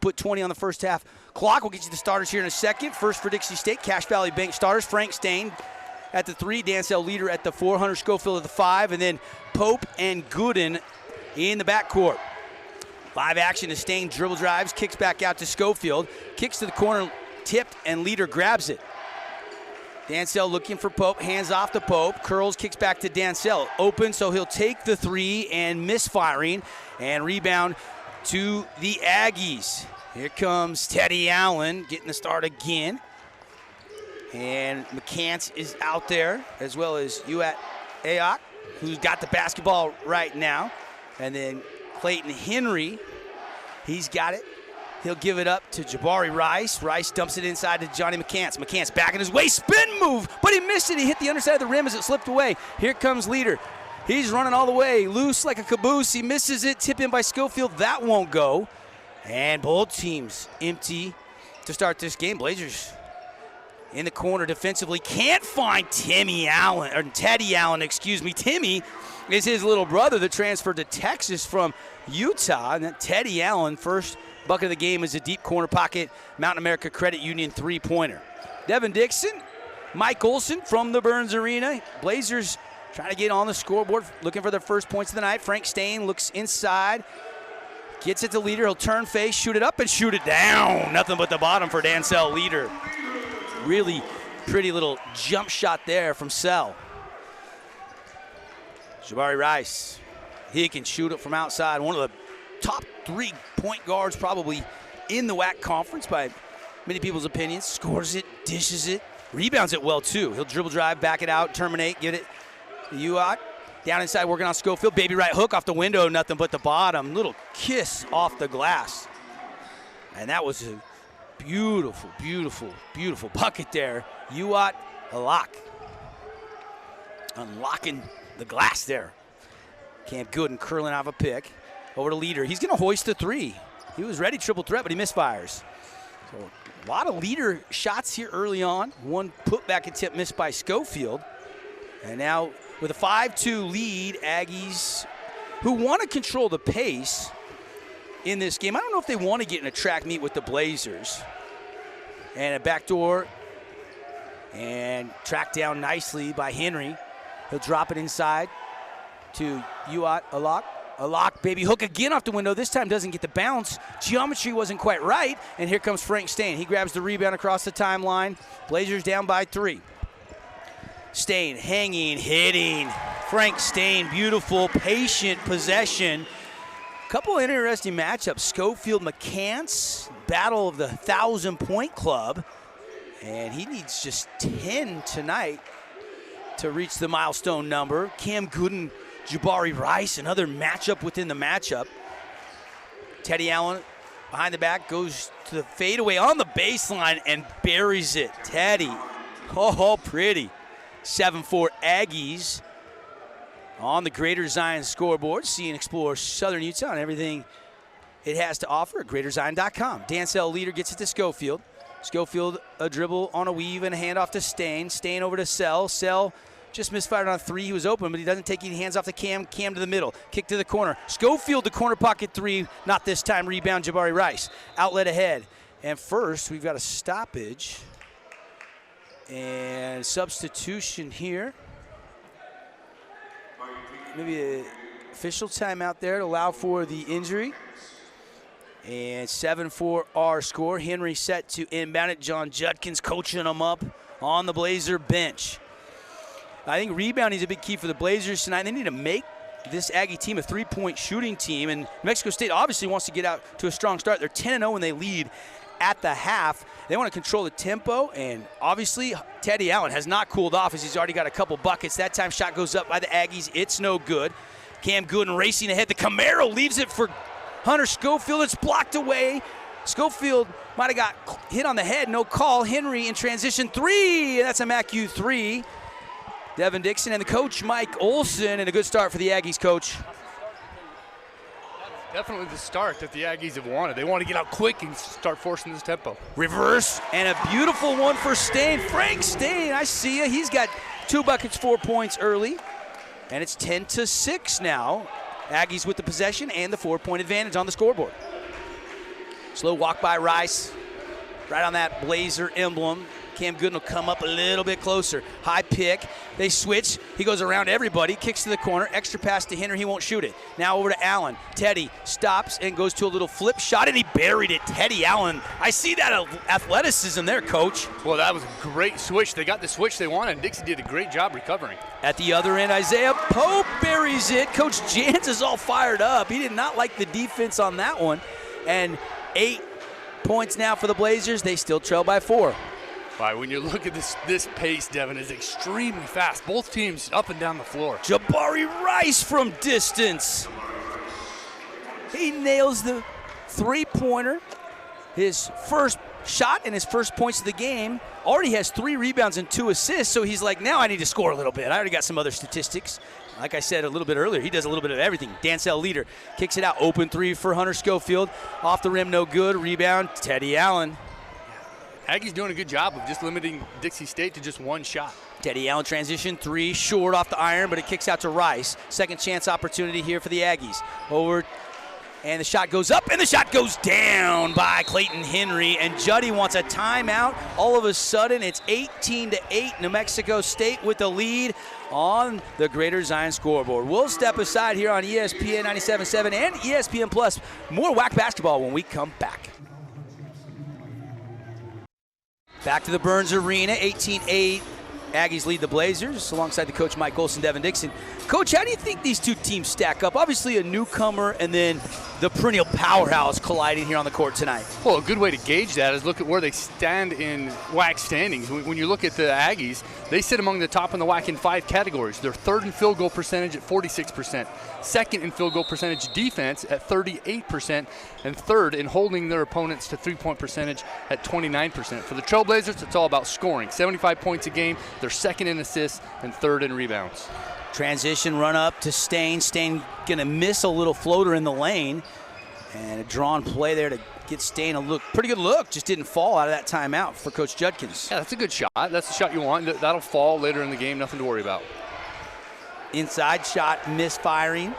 Put 20 on the first half clock. We'll get you the starters here in a second. First for Dixie State, Cache Valley Bank starters. Frank Stain at the 3, Dancell Leader at the 4, Hunter Schofield at the 5, and then Pope and Gooden in the backcourt. Live action to Stain, dribble drives, kicks back out to Schofield, kicks to the corner, tipped, and Leader grabs it. Dancell looking for Pope, hands off to Pope, curls, kicks back to Dancell. Open, so he'll take the 3 and misfiring, and rebound to the Aggies. Here comes Teddy Allen getting the start again. And McCants is out there, as well as Uat Aok, who's got the basketball right now. And then Clayton Henry, he's got it. He'll give it up to Jabari Rice. Rice dumps it inside to Johnny McCants. McCants back in his way, spin move, but he missed it. He hit the underside of the rim as it slipped away. Here comes Leader. He's running all the way, loose like a caboose. He misses it, tip in by Schofield. That won't go. And both teams empty to start this game. Blazers in the corner defensively. Can't find Teddy Allen, Timmy is his little brother that transferred to Texas from Utah. And that Teddy Allen, first bucket of the game, is a deep corner pocket Mountain America Credit Union three-pointer. Devin Dixon, Mike Olson from the Burns Arena. Blazers trying to get on the scoreboard, looking for their first points of the night. Frank Stain looks inside, gets it to Leader. He'll turn face, shoot it up, and shoot it down. Nothing but the bottom for Dancell Leader. Really pretty little jump shot there from Sell. Jabari Rice, he can shoot it from outside. One of the top 3 point guards probably in the WAC conference by many people's opinions. Scores it, dishes it, rebounds it well too. He'll dribble drive, back it out, terminate, get it to Uat. Down inside working on Schofield. Baby right hook off the window, nothing but the bottom. Little kiss off the glass. And that was a beautiful, beautiful, beautiful bucket there. Uat Alak unlocking the glass there. Cam Gooden curling out of a pick. Over to Leader. He's going to hoist the 3. He was ready, triple threat, but he misfires. So a lot of Leader shots here early on. One putback attempt missed by Schofield. And now with a 5-2 lead, Aggies, who want to control the pace in this game. I don't know if they want to get in a track meet with the Blazers. And a backdoor and tracked down nicely by Henry. He'll drop it inside to Uat Alak. Alak, baby hook again off the window. This time doesn't get the bounce. Geometry wasn't quite right. And here comes Frank Stain. He grabs the rebound across the timeline. Blazers down by 3. Stain hanging, hitting. Frank Stain, beautiful, patient possession. Couple interesting matchups. Schofield McCants, battle of the 1,000-point club. And he needs just 10 tonight to reach the milestone number. Cam Gooden, Jabari Rice, another matchup within the matchup. Teddy Allen behind the back goes to the fadeaway on the baseline and buries it. Teddy, oh, pretty. 7-4 Aggies on the Greater Zion scoreboard. See and explore Southern Utah and everything it has to offer at GreaterZion.com. Dancell Leader gets it to Schofield. Schofield, a dribble on a weave and a handoff to Stain. Stain over to Sell. Sell just misfired on 3. He was open, but he doesn't take any hands off the Cam. Cam to the middle. Kick to the corner. Schofield, the corner pocket 3. Not this time. Rebound, Jabari Rice. Outlet ahead. And first, we've got a stoppage and substitution here. Maybe an official timeout there to allow for the injury. And 7-4 our score. Henry set to inbound it. John Judkins coaching him up on the Blazer bench. I think rebounding is a big key for the Blazers tonight. They need to make this Aggie team a 3-point shooting team. And New Mexico State obviously wants to get out to a strong start. They're 10-0 when they lead at the half. They want to control the tempo, and obviously Teddy Allen has not cooled off as he's already got a couple buckets. That time shot goes up by the Aggies. It's no good. Cam Gooden racing ahead. The Camaro leaves it for Hunter Schofield. It's blocked away. Schofield might have got hit on the head. No call. Henry in transition 3. That's a MACU 3. Devin Dixon and the coach, Mike Olson, and a good start for the Aggies, coach. Definitely the start that the Aggies have wanted. They want to get out quick and start forcing this tempo. Reverse, and a beautiful one for Stain. Frank Stain, I see you. He's got 2 buckets, 4 points early. And it's 10-6 now. Aggies with the possession and the 4-point advantage on the scoreboard. Slow walk by Rice. Right on that Blazer emblem. Cam Gooden will come up a little bit closer. High pick. They switch. He goes around everybody. Kicks to the corner. Extra pass to Henry. He won't shoot it. Now over to Allen. Teddy stops and goes to a little flip shot, and he buried it. Teddy Allen. I see that athleticism there, Coach. Well, that was a great switch. They got the switch they wanted, and Dixie did a great job recovering. At the other end, Isaiah Pope buries it. Coach Jans is all fired up. He did not like the defense on that one. And 8 points now for the Blazers. They still trail by 4. All right, when you look at this pace, Devin, is extremely fast. Both teams up and down the floor. Jabari Rice from distance. He nails the three-pointer. His first shot and his first points of the game. Already has 3 rebounds and 2 assists, so he's like, now I need to score a little bit. I already got some other statistics. Like I said a little bit earlier, he does a little bit of everything. Dancel leader kicks it out. Open 3 for Hunter Schofield. Off the rim, no good. Rebound, Teddy Allen. Aggies doing a good job of just limiting Dixie State to just 1 shot. Teddy Allen transition 3, short off the iron, but it kicks out to Rice. Second chance opportunity here for the Aggies. Over, and the shot goes up, and the shot goes down by Clayton Henry, and Juddy wants a timeout. All of a sudden, it's 18-8, New Mexico State with the lead on the Greater Zion scoreboard. We'll step aside here on ESPN 97.7 and ESPN Plus. More WAC basketball when we come back. Back to the Burns Arena, 18-8. Aggies lead the Blazers alongside the coach Mike Olson, Devin Dixon. Coach, how do you think these two teams stack up? Obviously a newcomer and then the perennial powerhouse colliding here on the court tonight. Well, a good way to gauge that is look at where they stand in WAC standings. When you look at the Aggies, they sit among the top in the WAC in 5 categories. They're third in field goal percentage at 46%, second in field goal percentage defense at 38%, and third in holding their opponents to 3-point percentage at 29%. For the Trailblazers, it's all about scoring. 75 points a game. They're second in assists and third in rebounds. Transition run up to Stain. Stain gonna miss a little floater in the lane. And a drawn play there to get Stain a look, pretty good look. Just didn't fall out of that timeout for Coach Judkins. Yeah, that's a good shot. That's the shot you want. That'll fall later in the game, nothing to worry about. Inside shot misfiring.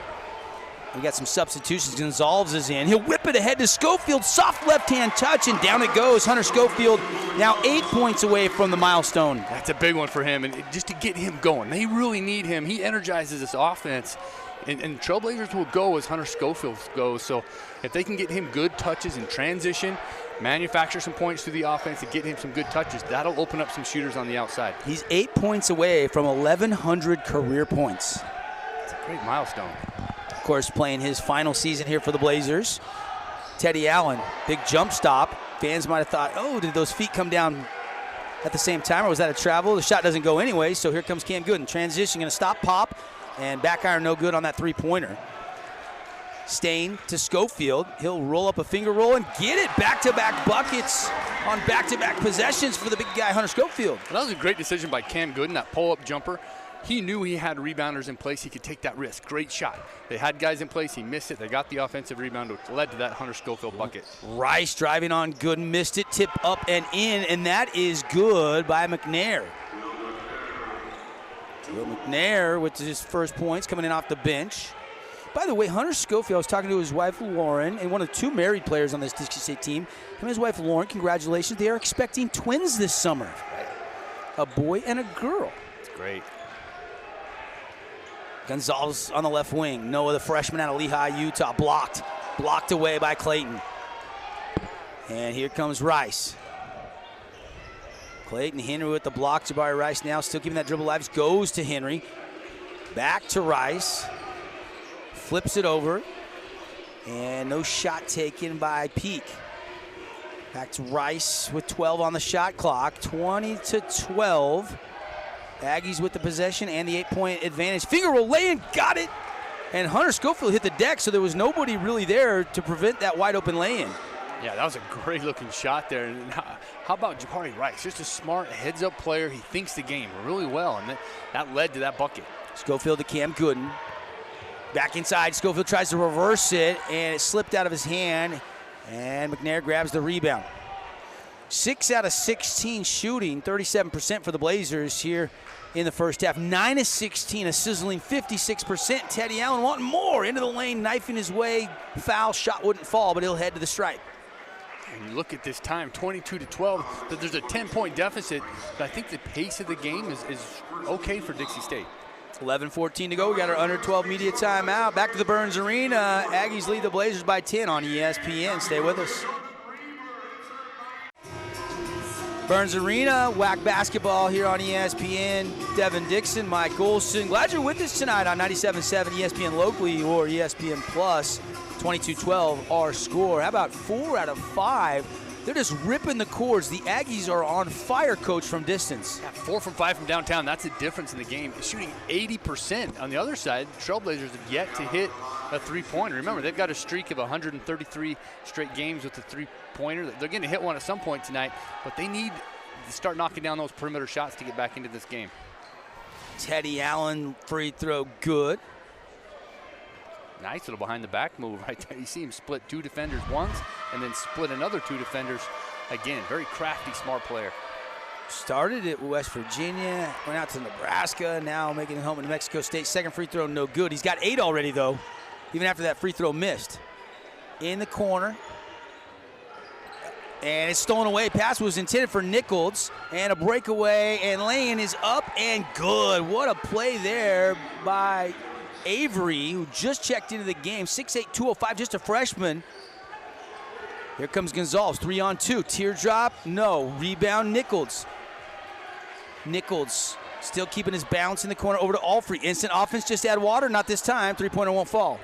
We got some substitutions. Gonzalez is in. He'll whip it ahead to Schofield. Soft left-hand touch, and down it goes. Hunter Schofield now 8 points away from the milestone. That's a big one for him, and just to get him going. They really need him. He energizes this offense, and Trailblazers will go as Hunter Schofield goes. So if they can get him good touches in transition, manufacture some points through the offense and get him some good touches, that'll open up some shooters on the outside. He's 8 points away from 1,100 career points. It's a great milestone. Of course, playing his final season here for the Blazers. Teddy Allen, big jump stop. Fans might have thought, oh, did those feet come down at the same time, or was that a travel? The shot doesn't go anyway, so here comes Cam Gooden. Transition, gonna stop, pop, and back iron no good on that three-pointer. Stain to Schofield. He'll roll up a finger roll and get it. Back-to-back buckets on back-to-back possessions for the big guy, Hunter Schofield. That was a great decision by Cam Gooden, that pull-up jumper. He knew he had rebounders in place. He could take that risk. Great shot. They had guys in place. He missed it. They got the offensive rebound, which led to that Hunter Schofield bucket. Rice driving on Gooden, missed it. Tip up and in, and that is good by McNair. McNair with his first points coming in off the bench. By the way, Hunter Schofield, I was talking to his wife, Lauren, and one of 2 married players on this Dixie State team. Him and his wife, Lauren, congratulations. They are expecting twins this summer. A boy and a girl. It's great. Gonzalez on the left wing. Noah, the freshman out of Lehigh, Utah, blocked. Blocked away by Clayton. And here comes Rice. Clayton Henry with the block. Jabari Rice now still keeping that dribble alive. Goes to Henry. Back to Rice. Flips it over. And no shot taken by Peak. Back to Rice with 12 on the shot clock. 20-12. Aggies with the possession and the 8-point advantage. Finger roll, lay-in, got it. And Hunter Schofield hit the deck, so there was nobody really there to prevent that wide-open lay-in. Yeah, that was a great-looking shot there. And how about Jabari Rice? Just a smart, heads-up player. He thinks the game really well, and that led to that bucket. Schofield to Cam Gooden. Back inside, Schofield tries to reverse it, and it slipped out of his hand, and McNair grabs the rebound. 6 out of 16 shooting, 37% for the Blazers here in the first half. 9 of 16, a sizzling 56%. Teddy Allen wanting more into the lane, knifing his way. Foul, shot wouldn't fall, but he'll head to the stripe. And you look at this time, 22-12, but there's a 10-point deficit, but I think the pace of the game is okay for Dixie State. 11:14 to go. We got our under 12 media timeout. Back to the Burns Arena. Aggies lead the Blazers by 10 on ESPN. Stay with us. Burns Arena, WAC basketball here on ESPN. Devin Dixon, Mike Olson. Glad you're with us tonight on 97.7 ESPN locally or ESPN Plus. 22-12 our score. How about 4 out of 5? They're just ripping the cords. The Aggies are on fire, Coach, from distance. Yeah, 4 from 5 from downtown. That's the difference in the game. Shooting 80%. On the other side, Trailblazers have yet to hit a three-pointer. Remember, they've got a streak of 133 straight games with a three-pointer. They're going to hit one at some point tonight, but they need to start knocking down those perimeter shots to get back into this game. Teddy Allen, free throw, good. Nice little behind the back move right there. You see him split 2 defenders once and then split another 2 defenders again. Very crafty, smart player. Started at West Virginia, went out to Nebraska, now making it home to New Mexico State. Second free throw, no good. He's got 8 already, though, even after that free throw missed. In the corner. And it's stolen away. Pass was intended for Nichols. And a breakaway, and lane is up and good. What a play there by Avery, who just checked into the game. 6'8", 205, just a freshman. Here comes Gonzalez, 3-on-2. Teardrop, no. Rebound, Nichols. Nichols still keeping his balance in the corner over to Alfrey. Instant offense, just add water, not this time. Three-pointer won't fall.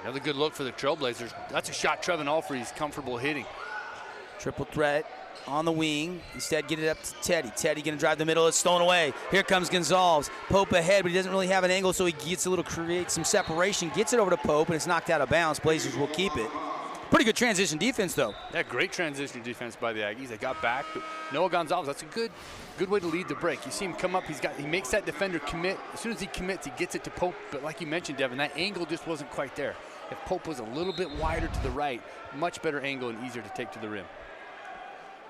Another good look for the Trailblazers. That's a shot Trevin Alfrey's comfortable hitting. Triple threat on the wing. Instead, get it up to Teddy. Teddy going to drive the middle. It's stolen away. Here comes Gonzalez. Pope ahead, but he doesn't really have an angle, so he gets a little, creates some separation. Gets it over to Pope, and it's knocked out of bounds. Blazers will keep it. Pretty good transition defense, though. Yeah, great transition defense by the Aggies. They got back, but Noah Gonzalez, that's a good way to lead the break. You see him come up. He makes that defender commit. As soon as he commits, he gets it to Pope. But like you mentioned, Devin, that angle just wasn't quite there. If Pope was a little bit wider to the right, much better angle and easier to take to the rim.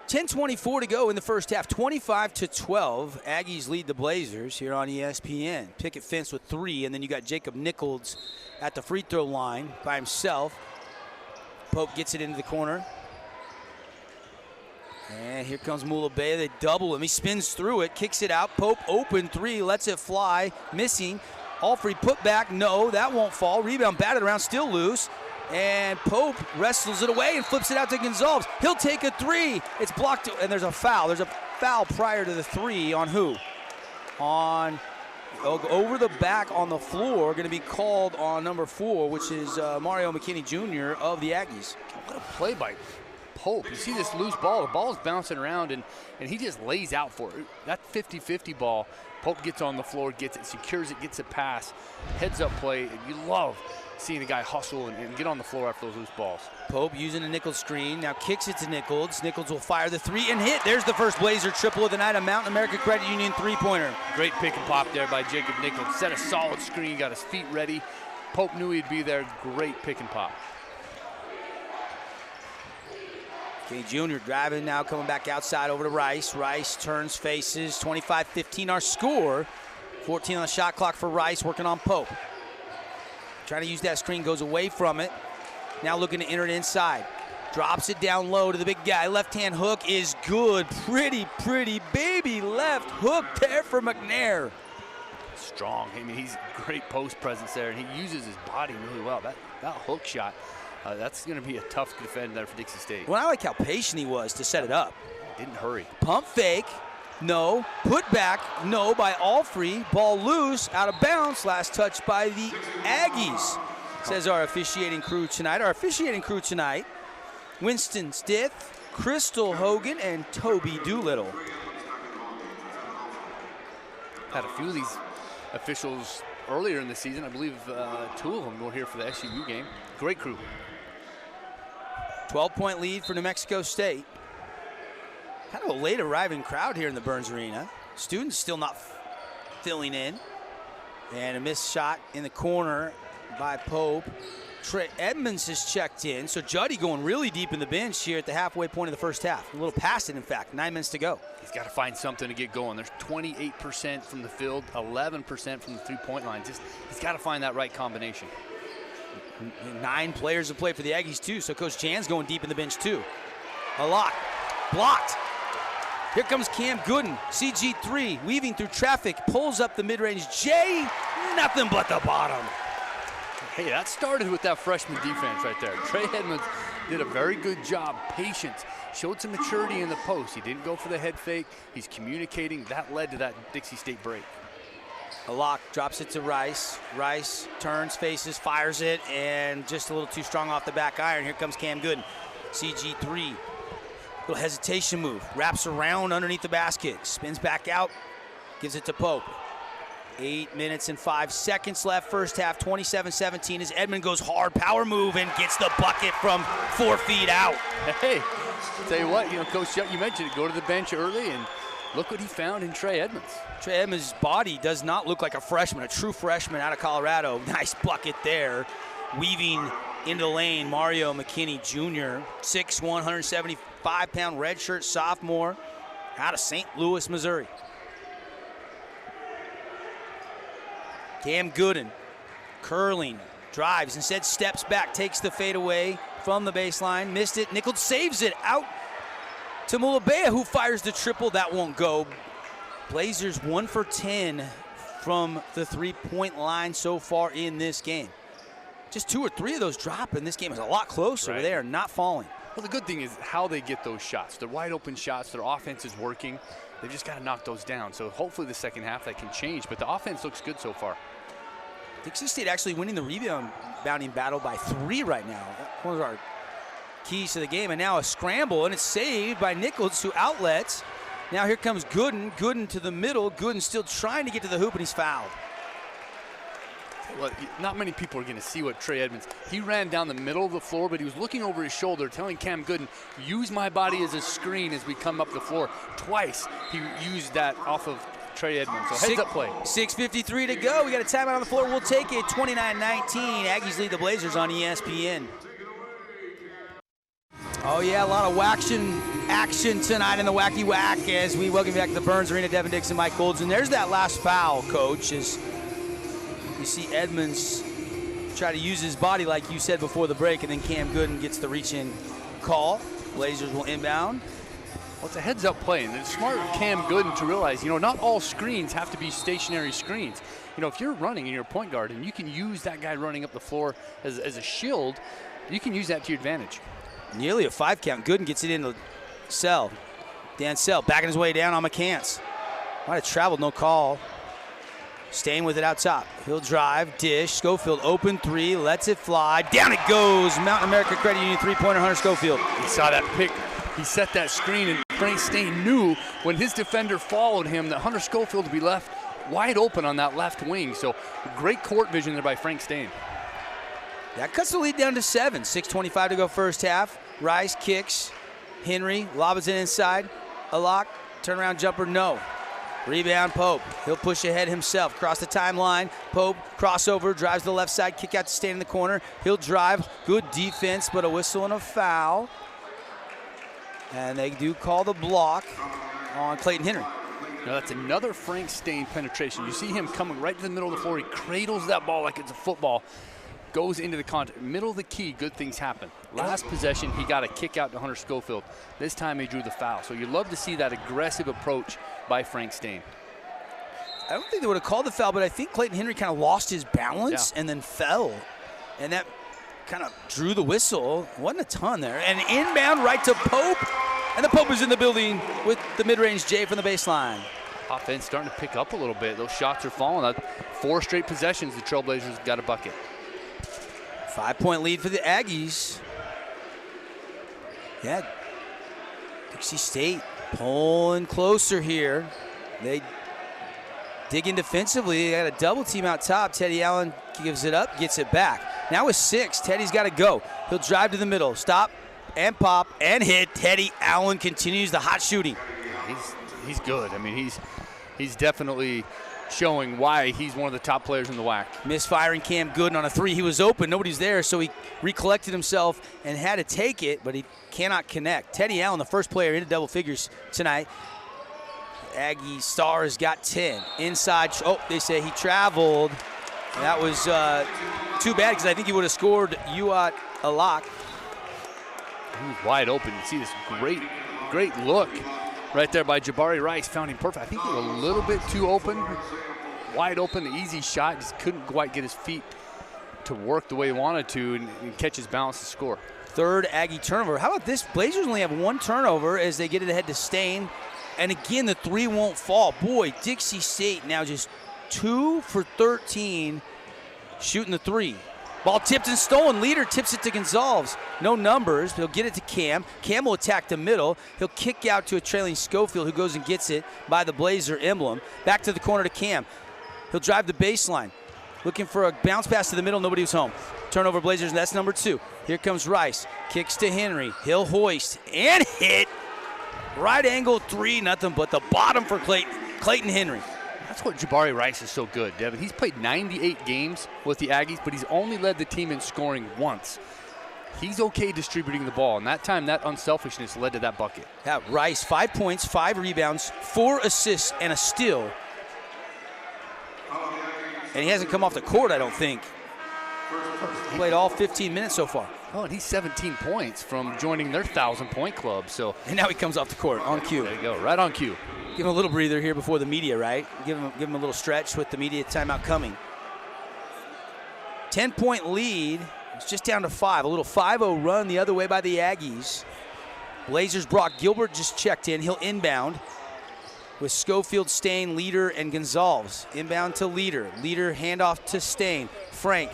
10:24 to go in the first half. 25-12. Aggies lead the Blazers here on ESPN. Picket fence with 3, and then you got Jacob Nichols at the free throw line by himself. Pope gets it into the corner. And here comes Mulabea. They double him. He spins through it, kicks it out. Pope open 3, lets it fly, missing. Alfrey put back, no, that won't fall. Rebound batted around, still loose. And Pope wrestles it away and flips it out to Gonzalez. He'll take a 3. It's blocked, and there's a foul. There's a foul prior to the 3 on who? On over the back on the floor, going to be called on number 4, which is Mario McKinney Jr. of the Aggies. What a play by Pope. You see this loose ball. The ball is bouncing around, and he just lays out for it. That 50-50 ball, Pope gets on the floor, gets it, secures it, gets a pass, heads-up play. And you love seeing the guy hustle and get on the floor after those loose balls. Pope using a Nichols screen, now kicks it to Nichols. Nichols will fire the 3 and hit. There's the first Blazer triple of the night, a Mountain America Credit Union three-pointer. Great pick and pop there by Jacob Nichols. Set a solid screen, got his feet ready. Pope knew he'd be there. Great pick and pop. K Jr. driving now, coming back outside over to Rice. Rice turns, faces, 25-15 our score. 14 on the shot clock for Rice, working on Pope. Trying to use that screen, goes away from it. Now looking to enter it inside. Drops it down low to the big guy. Left-hand hook is good. Pretty baby left hook there for McNair. Strong. I mean, he's great post presence there, and he uses his body really well. That hook shot, that's going to be a tough defend there for Dixie State. Well, I like how patient he was to set it up. Didn't hurry. Pump fake. No. Put back. No by Alfrey. Ball loose. Out of bounds. Last touch by the Aggies, says our officiating crew tonight. Our officiating crew tonight, Winston Stith, Crystal Hogan, and Toby Doolittle. Had a few of these officials earlier in the season. I believe 2 of them were here for the SUU game. Great crew. 12-point lead for New Mexico State. Kind of a late arriving crowd here in the Burns Arena. Students still not filling in. And a missed shot in the corner by Pope. Trey Edmonds has checked in. So Juddy going really deep in the bench here at the halfway point of the first half. A little past it, in fact. 9 minutes to go. He's got to find something to get going. There's 28% from the field, 11% from the three-point line. He's got to find that right combination. 9 players have played for the Aggies, too. So Coach Jan's going deep in the bench, too. A lot. Blocked. Here comes Cam Gooden. CG3 weaving through traffic, pulls up the mid-range J. Nothing but the bottom. Hey, that started with that freshman defense right there. Trey Edmonds did a very good job. Patience. Showed some maturity in the post. He didn't go for the head fake. He's communicating. That led to that Dixie State break. A lock drops it to Rice. Rice turns, faces, fires it, and just a little too strong off the back iron. Here comes Cam Gooden. CG3. Little hesitation move. Wraps around underneath the basket. Spins back out. Gives it to Pope. 8 minutes and 5 seconds left. First half, 27-17 as Edmond goes hard. Power move and gets the bucket from 4 feet out. Hey, tell you what, Coach Shutt, you mentioned it. Go to the bench early and look what he found in Trey Edmonds. Trey Edmonds' body does not look like a freshman, a true freshman out of Colorado. Nice bucket there. Weaving into the lane, Mario McKinney Jr., 6'1", 175-pound redshirt sophomore out of St. Louis, Missouri. Cam Gooden, curling, drives, instead steps back, takes the fade away from the baseline, missed it. Nichols saves it out to Mulabea, who fires the triple. That won't go. Blazers 1 for 10 from the three-point line so far in this game. Just 2 or 3 of those drop, and this game is a lot closer. Right. They are not falling. Well, the good thing is how they get those shots. They're wide open shots. Their offense is working. They've just got to knock those down. So hopefully the second half that can change, but the offense looks good so far. Dixie State actually winning the rebounding battle by 3 right now. One of our keys to the game, and now a scramble, and it's saved by Nichols, who outlets. Now here comes Gooden. Gooden to the middle. Gooden still trying to get to the hoop, and he's fouled. Well, not many people are going to see what Trey Edmonds, he ran down the middle of the floor, but he was looking over his shoulder, telling Cam Gooden, use my body as a screen as we come up the floor. Twice he used that off of Trey Edmonds. So heads up play. 6:53 to go. We got a timeout on the floor. We'll take it. 29-19. Aggies lead the Blazers on ESPN. Oh yeah, a lot of action tonight in the Wacky Whack as we welcome you back to the Burns Arena. Devin Dixon, Mike Golds, and there's that last foul, Coach. As you see Edmonds try to use his body like you said before the break, and then Cam Gooden gets the reach-in call. Blazers will inbound. Well, it's a heads-up play, and it's smart of Cam Gooden to realize, not all screens have to be stationary screens. If you're running and you're a point guard and you can use that guy running up the floor as a shield, you can use that to your advantage. Nearly a 5 count. Gooden gets it into Sell. Dan Sell backing his way down on McCants. Might have traveled, no call. Staying with it out top. He'll drive, dish. Schofield open 3, lets it fly. Down it goes. Mountain America Credit Union three-pointer, Hunter Schofield. He saw that pick. He set that screen, and Frank Stain knew when his defender followed him that Hunter Schofield would be left wide open on that left wing. So great court vision there by Frank Stain. That cuts the lead down to 7. 6:25 to go first half. Rice kicks. Henry lobs it inside. A lock. Turnaround jumper, no. Rebound, Pope. He'll push ahead himself. Cross the timeline. Pope, crossover, drives to the left side. Kick out to Stain in the corner. He'll drive. Good defense, but a whistle and a foul. And they do call the block on Clayton Henry. Now that's another Frank Stain penetration. You see him coming right to the middle of the floor. He cradles that ball like it's a football. Goes into the contact. Middle of the key, good things happen. Last possession, he got a kick out to Hunter Schofield. This time he drew the foul. So you love to see that aggressive approach by Frank Stain. I don't think they would have called the foul, but I think Clayton Henry kind of lost his balance and then fell. And that kind of drew the whistle. Wasn't a ton there. And inbound right to Pope. And the Pope is in the building with the mid-range J from the baseline. Offense starting to pick up a little bit. Those shots are falling. 4 straight possessions, the Trailblazers got a bucket. 5-point lead for the Aggies. Yeah, Dixie State pulling closer here. They dig in defensively. They got a double team out top. Teddy Allen gives it up, gets it back. Now with 6, Teddy's got to go. He'll drive to the middle, stop and pop and hit. Teddy Allen continues the hot shooting. He's good. I mean, he's definitely showing why he's one of the top players in the WAC. Misfiring Cam Gooden on a 3. He was open, nobody's there, so he recollected himself and had to take it, but he cannot connect. Teddy Allen, the first player into double figures tonight. Aggie Stars got 10. Inside, they say he traveled. That was too bad because I think he would have scored Uat a lock. He was wide open. You see this great look right there by Jabari Rice. Found him perfect. I think he was a little bit too open. Wide open, easy shot. Just couldn't quite get his feet to work the way he wanted to and catch his balance to score. Third Aggie turnover. How about this? Blazers only have one turnover as they get it ahead to Stain. And again, the three won't fall. Boy, Dixie State now just 2 for 13 shooting the three. Ball tipped and stolen. Leader tips it to Gonzalez. No numbers, but he'll get it to Cam. Cam will attack the middle. He'll kick out to a trailing Schofield who goes and gets it by the Blazer emblem. Back to the corner to Cam. He'll drive the baseline. Looking for a bounce pass to the middle. Nobody was home. Turnover Blazers, and that's number 2. Here comes Rice. Kicks to Henry. He'll hoist and hit. Right angle three, nothing but the bottom for Clayton Henry. That's what Jabari Rice is so good, Devin. He's played 98 games with the Aggies, but he's only led the team in scoring once. He's okay distributing the ball, and that time that unselfishness led to that bucket. Yeah, Rice, 5 points, 5 rebounds, 4 assists, and a steal. And he hasn't come off the court, I don't think. He played all 15 minutes so far. Oh, and he's 17 points from joining their 1,000-point club. So, and now he comes off the court on cue. There you go, right on cue. Give him a little breather here before the media, right? Give him a little stretch with the media timeout coming. 10-point lead. It's just down to 5. A little 5-0 run the other way by the Aggies. Blazers Brock Gilbert just checked in. He'll inbound with Schofield, Stain, Leader, and Gonzalez. Inbound to Leader. Leader handoff to Stain. Frank.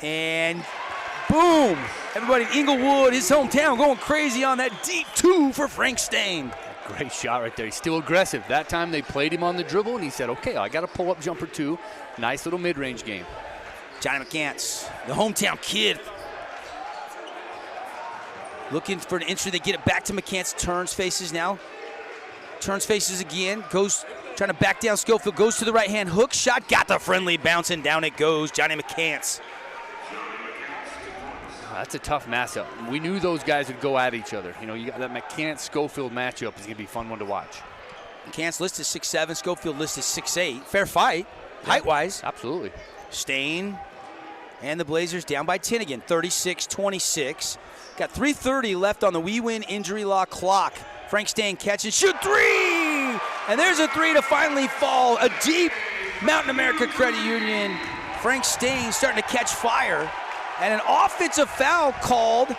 And boom! Everybody in Inglewood, his hometown, going crazy on that deep 2 for Frank Stain. Great shot right there. He's still aggressive. That time they played him on the dribble, and he said, okay, I got to pull up jumper 2. Nice little mid-range game. Johnny McCants, the hometown kid. Looking for an entry. They get it back to McCants. Turns, faces now. Turns, faces again. Goes, trying to back down Schofield. Goes to the right hand. Hook shot. Got the friendly. Bouncing down it goes. Johnny McCants. That's a tough matchup. We knew those guys would go at each other. You know, you got that McCants-Schofield matchup is going to be a fun one to watch. McCants listed 6'7", Schofield listed 6'8". Fair fight, yeah, height-wise. Absolutely. Stain and the Blazers down by 10 again, 36-26. Got 3:30 left on the We Win injury law clock. Frank Stain catches, shoot 3! And there's a 3 to finally fall. A deep Mountain America Credit Union. Frank Stain starting to catch fire. And an offensive foul called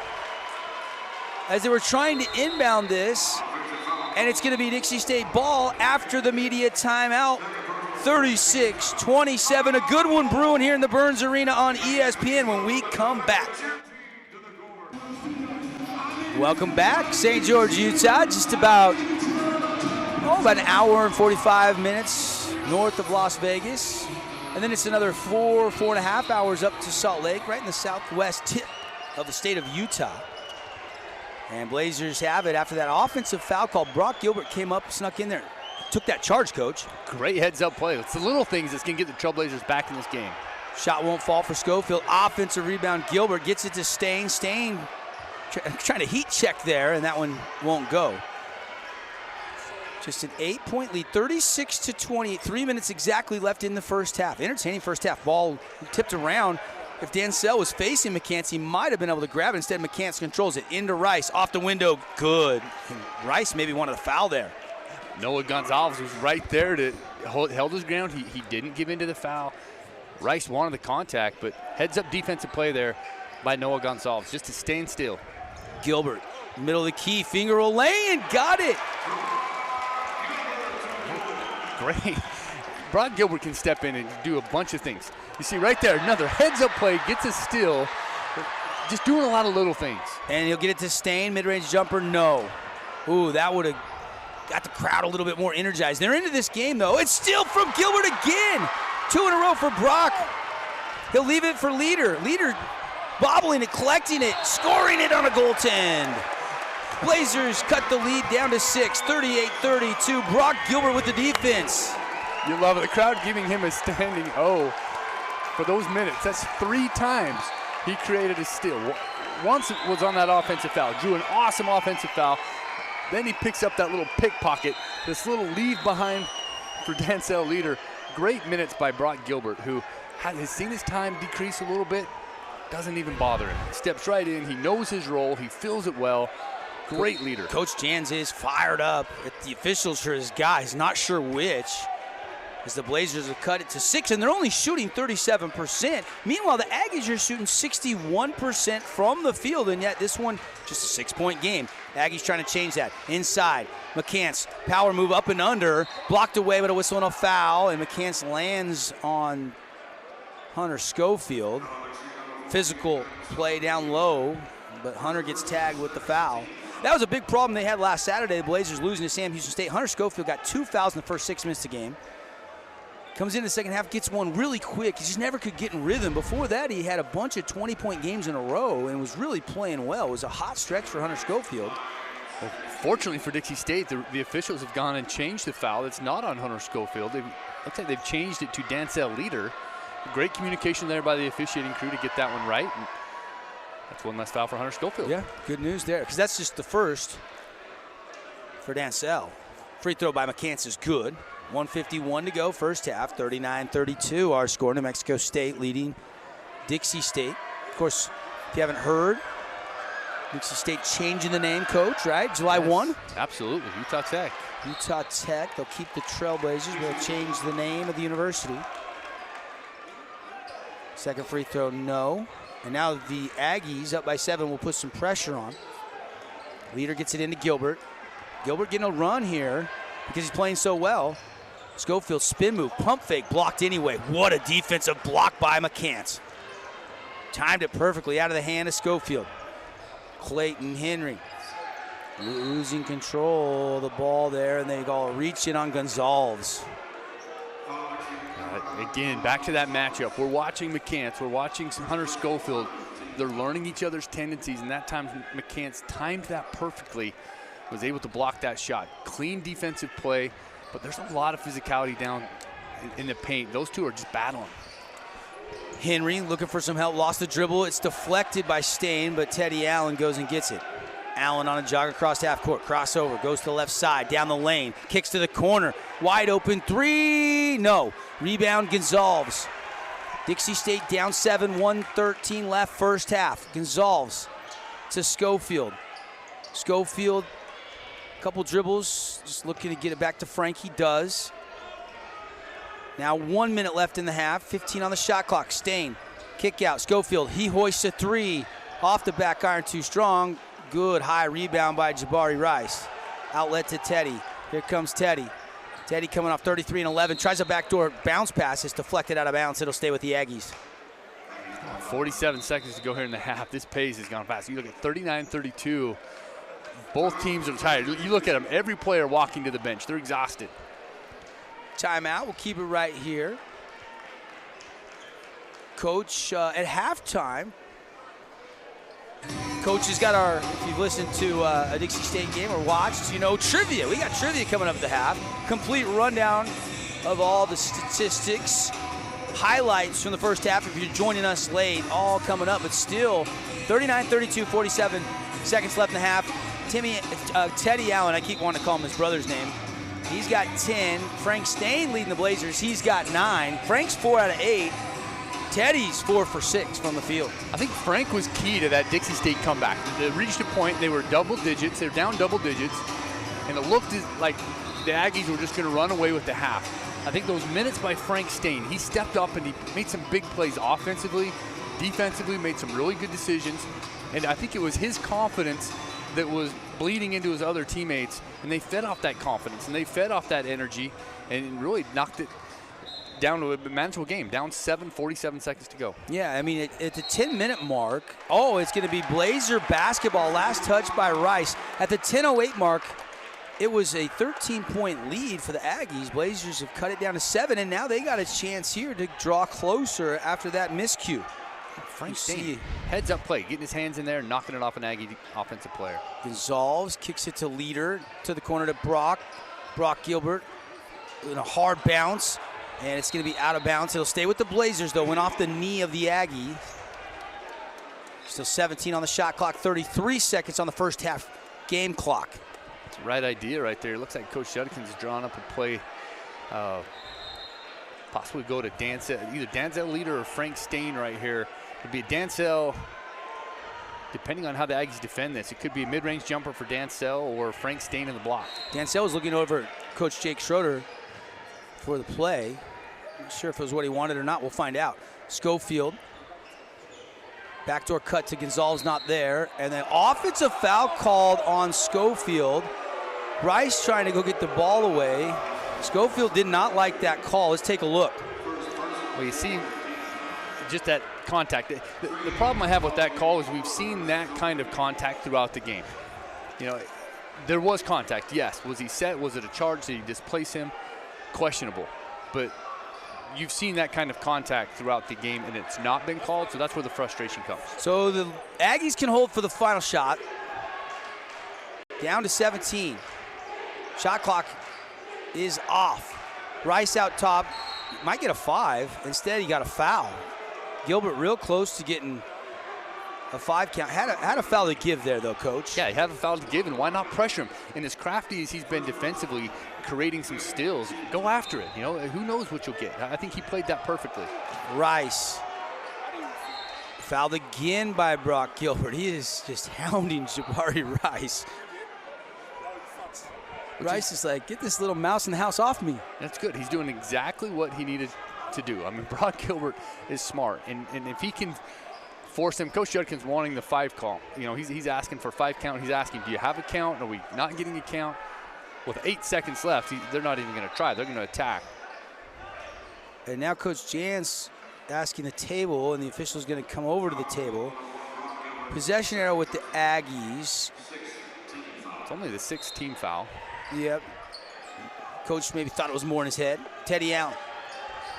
as they were trying to inbound this. And it's going to be Dixie State ball after the media timeout. 36-27. A good one brewing here in the Burns Arena on ESPN when we come back. Welcome back, St. George, Utah. Just about an hour and 45 minutes north of Las Vegas. And then it's another 4.5 hours up to Salt Lake, right in the southwest tip of the state of Utah. And Blazers have it after that offensive foul call. Brock Gilbert came up, snuck in there, took that charge, Coach. Great heads-up play. It's the little things that's going to get the Trailblazers back in this game. Shot won't fall for Schofield. Offensive rebound. Gilbert gets it to Stain. Stain trying to heat check there, and that one won't go. Just an 8-point lead, 36-28. 3 minutes exactly left in the first half. Entertaining first half. Ball tipped around. If Dansell was facing McCants, he might have been able to grab it. Instead, McCants controls it into Rice. Off the window, good. And Rice maybe wanted a foul there. Noah Gonzalez was right there to held his ground. He didn't give in to the foul. Rice wanted the contact, but heads-up defensive play there by Noah Gonzalez, just to stand still. Gilbert, middle of the key, finger roll lay and got it. Great. Brock Gilbert can step in and do a bunch of things. You see right there, another heads-up play, gets a steal, just doing a lot of little things. And he'll get it to Stain, mid-range jumper, no. Ooh, that would have got the crowd a little bit more energized. They're into this game, though. It's still from Gilbert again. 2 in a row for Brock. He'll leave it for Leader. Leader bobbling it, collecting it, scoring it on a goaltend. Blazers cut the lead down to 6, 38-32. Brock Gilbert with the defense. You love it. The crowd giving him a standing O for those minutes. That's 3 times he created a steal. Once it was on that offensive foul. Drew an awesome offensive foul. Then he picks up that little pickpocket, this little leave behind for Dansell Leader. Great minutes by Brock Gilbert, who has seen his time decrease a little bit. doesn't even bother him. Steps right in. He knows his role. He fills it well. Great leader. Coach Jans is fired up at the officials for his guys, not sure which, as the Blazers have cut it to 6, and they're only shooting 37%. Meanwhile, the Aggies are shooting 61% from the field, and yet this one, just a 6-point game. Aggies trying to change that. Inside, McCants, power move up and under, blocked away, but a whistle and a foul, and McCants lands on Hunter Schofield. Physical play down low, but Hunter gets tagged with the foul. That was a big problem they had last Saturday, the Blazers losing to Sam Houston State. Hunter Schofield got 2 fouls in the first 6 minutes of the game. Comes in the second half, gets one really quick. He just never could get in rhythm. Before that, he had a bunch of 20-point games in a row and was really playing well. It was a hot stretch for Hunter Schofield. Well, fortunately for Dixie State, the officials have gone and changed the foul. It's not on Hunter Schofield. Looks like they've changed it to Dancel Leader. Great communication there by the officiating crew to get that one right. And that's one less foul for Hunter Schofield. Yeah, good news there, because that's just the first for Dancel. Free throw by McCants is good. 1:51 to go, first half, 39-32 our score. New Mexico State leading Dixie State. Of course, if you haven't heard, Dixie State changing the name, Coach, right? July 1? Absolutely, Utah Tech. Utah Tech, they'll keep the Trailblazers, they'll change the name of the university. Second free throw, no. And now the Aggies, up by 7, will put some pressure on. Leader gets it into Gilbert. Gilbert getting a run here because he's playing so well. Schofield spin move, pump fake, blocked anyway. What a defensive block by McCants. Timed it perfectly out of the hand of Schofield. Clayton Henry losing control of the ball there, and they go reach in on Gonzalez. Again, back to that matchup. We're watching McCants. We're watching Hunter Schofield. They're learning each other's tendencies, and that time McCants timed that perfectly, was able to block that shot. Clean defensive play, but there's a lot of physicality down in the paint. Those two are just battling. Henry looking for some help, lost the dribble. It's deflected by Stain, but Teddy Allen goes and gets it. Allen on a jog across half court, crossover, goes to the left side, down the lane, kicks to the corner, wide open three, no. Rebound Gonzalez. Dixie State down 7, 1:13 left, first half. Gonzalez to Schofield. Schofield, couple dribbles, just looking to get it back to Frank, he does. Now 1 minute left in the half, 15 on the shot clock. Stain, kick out, Schofield, he hoists a 3, off the back iron, too strong. Good high rebound by Jabari Rice. Outlet to Teddy. Here comes Teddy. Teddy coming off 33 and 11. Tries a backdoor bounce pass. It's deflected out of bounds. It'll stay with the Aggies. 47 seconds to go here in the half. This pace has gone fast. You look at 39-32. Both teams are tired. You look at them. Every player walking to the bench. They're exhausted. Timeout. We'll keep it right here. Coach, at halftime, Coach has got our, if you've listened to a Dixie State game or watched, you know, trivia. We got trivia coming up at the half. Complete rundown of all the statistics, highlights from the first half if you're joining us late, all coming up. But still, 39-32, 47 seconds left in the half. Teddy Allen, I keep wanting to call him his brother's name. He's got 10. Frank Stain leading the Blazers. He's got 9. Frank's 4 out of 8. Teddy's 4 for 6 from the field. I think Frank was key to that Dixie State comeback. They reached a point, they were double digits, they were down double digits, and it looked like the Aggies were just going to run away with the half. I think those minutes by Frank Stain, he stepped up and he made some big plays offensively, defensively, made some really good decisions, and I think it was his confidence that was bleeding into his other teammates, and they fed off that confidence, and they fed off that energy, and really knocked it down to a manageable game, down 7, 47 seconds to go. Yeah, I mean, at the 10-minute mark, it's going to be Blazer basketball, last touch by Rice. At the 10:08 mark, it was a 13-point lead for the Aggies. Blazers have cut it down to 7, and now they got a chance here to draw closer after that miscue. Frank Stain, heads up play, getting his hands in there, knocking it off an Aggie offensive player. Gonzalez kicks it to Leader, to the corner to Brock. Brock Gilbert in a hard bounce. And it's going to be out of bounds. It'll stay with the Blazers, though. Went off the knee of the Aggie. Still 17 on the shot clock. 33 seconds on the first half game clock. That's the right idea right there. It looks like Coach Judkins is drawing up a play. Possibly go to either Dancel Leader or Frank Stain right here. It'd be a Dansell. Depending on how the Aggies defend this, it could be a mid-range jumper for Dansell or Frank Stain in the block. Dansell was looking over at Coach Jake Schroeder for the play. Not sure if it was what he wanted or not. We'll find out. Schofield. Backdoor cut to Gonzalez, not there. And then offensive foul called on Schofield. Rice trying to go get the ball away. Schofield did not like that call. Let's take a look. Well, you see just that contact. The problem I have with that call is we've seen that kind of contact throughout the game. You know, there was contact, yes. Was he set? Was it a charge? Did he displace him? Questionable. But you've seen that kind of contact throughout the game, and it's not been called, so that's where the frustration comes. So the Aggies can hold for the final shot. Down to 17. Shot clock is off. Rice out top. Might get a 5. Instead, he got a foul. Gilbert real close to getting a 5 count. Had a foul to give there, though, Coach. Yeah, he had a foul to give, and why not pressure him? And as crafty as he's been defensively, creating some steals, go after it. You know, who knows what you'll get. I think he played that perfectly. Rice. Fouled again by Brock Gilbert. He is just hounding Jabari Rice. Rice is like, get this little mouse in the house off me. That's good. He's doing exactly what he needed to do. I mean, Brock Gilbert is smart, and if he can force him, Coach Judkins wanting the 5 call. You know, he's asking for 5 count. He's asking, do you have a count? Are we not getting a count? With 8 seconds left, they're not even going to try. They're going to attack. And now Coach Jans asking the table, and the official's going to come over to the table. Possession arrow with the Aggies. It's only the 6th team foul. Yep. Coach maybe thought it was more in his head. Teddy Allen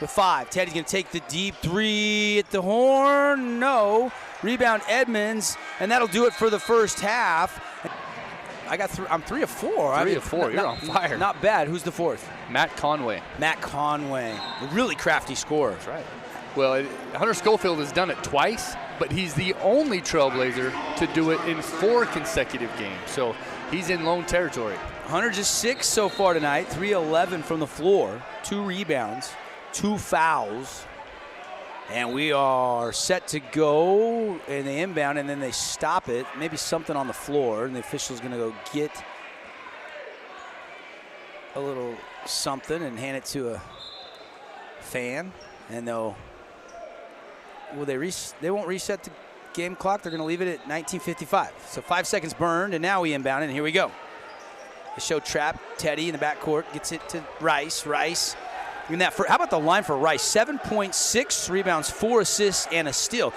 with 5. Teddy's going to take the deep 3 at the horn. No. Rebound Edmonds, and that'll do it for the first half. I'm 3 of 4. 3 of 4. You're on fire. Not bad. Who's the 4th? Matt Conway. Matt Conway. A really crafty scorer. That's right. Well, Hunter Schofield has done it twice, but he's the only Trailblazer to do it in 4 consecutive games. So he's in lone territory. Hunter just 6 so far tonight. 3-11 from the floor. 2 rebounds. 2 fouls. And we are set to go, and they inbound, and then they stop it. Maybe something on the floor, and the official's going to go get a little something and hand it to a fan. And they won't reset the game clock. They're going to leave it at 19:55. So 5 seconds burned, and now we inbound, and here we go. The show trap. Teddy in the backcourt gets it to Rice. Rice. How about the line for Rice? 7.6 rebounds, 4 assists, and a steal.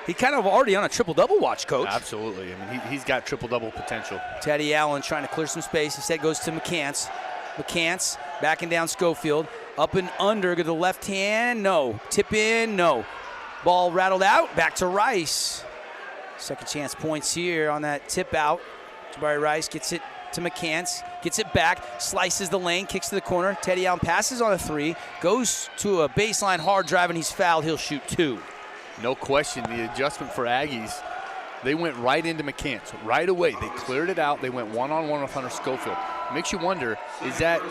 He kind of already on a triple-double watch, Coach. Absolutely. I mean, he's got triple-double potential. Teddy Allen trying to clear some space. Instead goes to McCants. McCants backing down Schofield. Up and under to the left hand. No. Tip in. No. Ball rattled out. Back to Rice. Second chance points here on that tip out. Jabari Rice gets it to McCants, gets it back, slices the lane, kicks to the corner. Teddy Allen passes on a 3, goes to a baseline hard drive, and he's fouled. He'll shoot 2. No question, the adjustment for Aggies, they went right into McCants right away. They cleared it out. They went one-on-one with Hunter Schofield. Makes you wonder, is that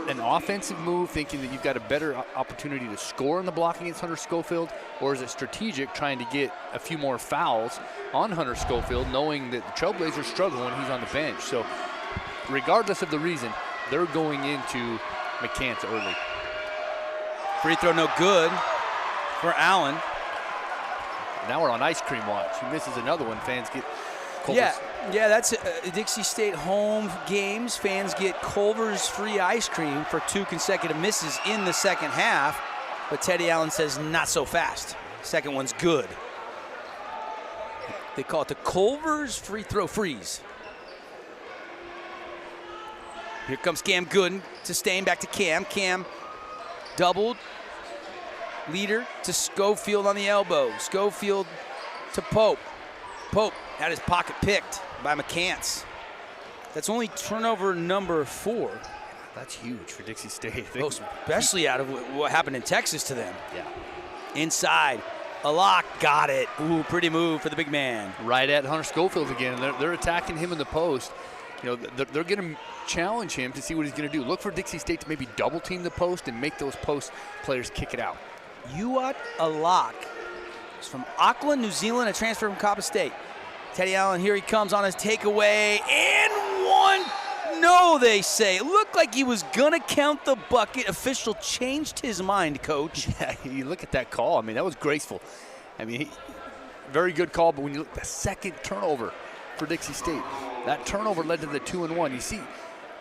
an offensive move, thinking that you've got a better opportunity to score in the block against Hunter Schofield, or is it strategic, trying to get a few more fouls on Hunter Schofield, knowing that the Trailblazers struggle when he's on the bench? So regardless of the reason, they're going into McCants early. Free throw no good for Allen. Now we're on ice cream watch. He misses another one. Fans get Culver's. Yeah, that's Dixie State home games. Fans get Culver's free ice cream for 2 consecutive misses in the second half. But Teddy Allen says not so fast. Second one's good. They call it the Culver's free throw freeze. Here comes Cam Gooden to Stain, back to Cam. Cam doubled. Leader to Schofield on the elbow. Schofield to Pope. Pope had his pocket picked by McCants. That's only turnover number 4. That's huge for Dixie State. Especially out of what happened in Texas to them. Yeah. Inside. A lock, got it. Ooh, pretty move for the big man. Right at Hunter Schofield again. They're attacking him in the post. You know, they're going to challenge him to see what he's going to do. Look for Dixie State to maybe double team the post and make those post players kick it out. Yuat Alak He's from Auckland, New Zealand, a transfer from Coppa State. Teddy Allen, here he comes on his takeaway, and one. No, they say. It looked like he was going to count the bucket. Official changed his mind, Coach. Yeah, you look at that call. I mean, that was graceful. I mean, very good call, but when you look at the second turnover for Dixie State, that turnover led to the 2-and-1. You see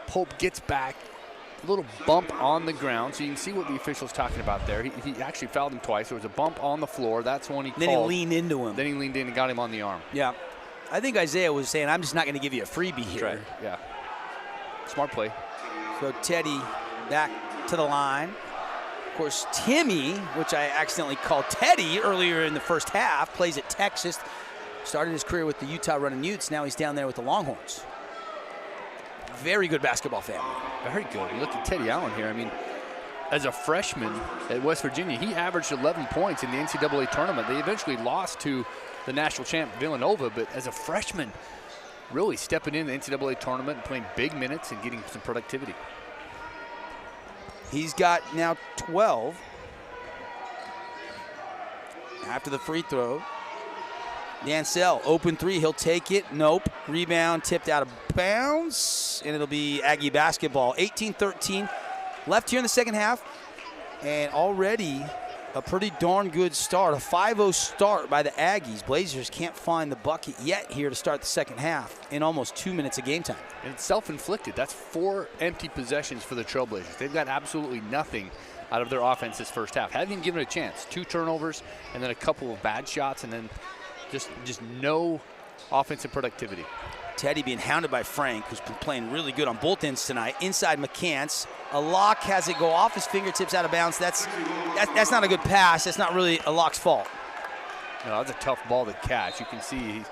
Pope gets back, a little bump on the ground, so you can see what the official's talking about there. He actually fouled him twice. There was a bump on the floor. That's when he called. Then he leaned into him. Then he leaned in and got him on the arm. Yeah. I think Isaiah was saying, I'm just not going to give you a freebie here. That's right. Yeah. Smart play. So Teddy back to the line. Of course, Timmy, which I accidentally called Teddy earlier in the first half, plays at Texas. Started his career with the Utah Running Utes. Now he's down there with the Longhorns. Very good basketball family. Very good. Look at Teddy Allen here. I mean, as a freshman at West Virginia, he averaged 11 points in the NCAA tournament. They eventually lost to the national champ Villanova, but as a freshman, really stepping in the NCAA tournament and playing big minutes and getting some productivity. He's got now 12 after the free throw. Dansell, open three, he'll take it. Nope. Rebound tipped out of bounds, and it'll be Aggie basketball. 18-13 left here in the second half, and already a pretty darn good start. A 5-0 start by the Aggies. Blazers can't find the bucket yet here to start the second half in almost 2 minutes of game time. And it's self-inflicted. That's 4 empty possessions for the Trailblazers. They've got absolutely nothing out of their offense this first half. Haven't even given it a chance. 2 turnovers and then a couple of bad shots, and then just no offensive productivity. Teddy being hounded by Frank, who's been playing really good on both ends tonight. Inside McCants. A Lock has it go off his fingertips out of bounds. That's not a good pass. That's not really a Lock's fault. No, that's a tough ball to catch. You can see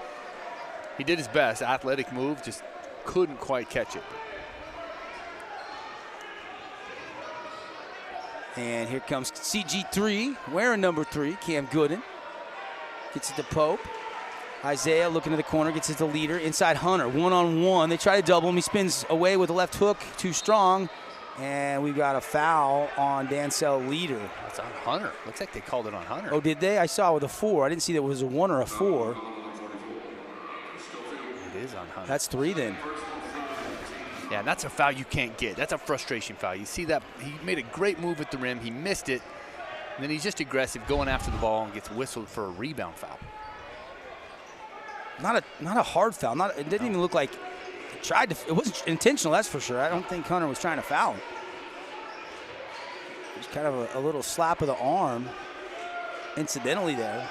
he did his best. Athletic move, just couldn't quite catch it. And here comes CG3, wearing number 3, Cam Gooden. Gets it to Pope. Isaiah looking to the corner, gets it to Leader. Inside Hunter, one-on-one. They try to double him. He spins away with the left hook, too strong. And we've got a foul on Dansell Leader. That's on Hunter. Looks like they called it on Hunter. Oh, did they? I saw with a 4. I didn't see that it was a 1 or a 4. It is on Hunter. That's 3 then. Yeah, and that's a foul you can't get. That's a frustration foul. You see that he made a great move at the rim. He missed it. And then he's just aggressive, going after the ball, and gets whistled for a rebound foul. Not a hard foul. It didn't even look like it tried to. It wasn't intentional, that's for sure. I don't think Hunter was trying to foul him. It was kind of a little slap of the arm, incidentally there.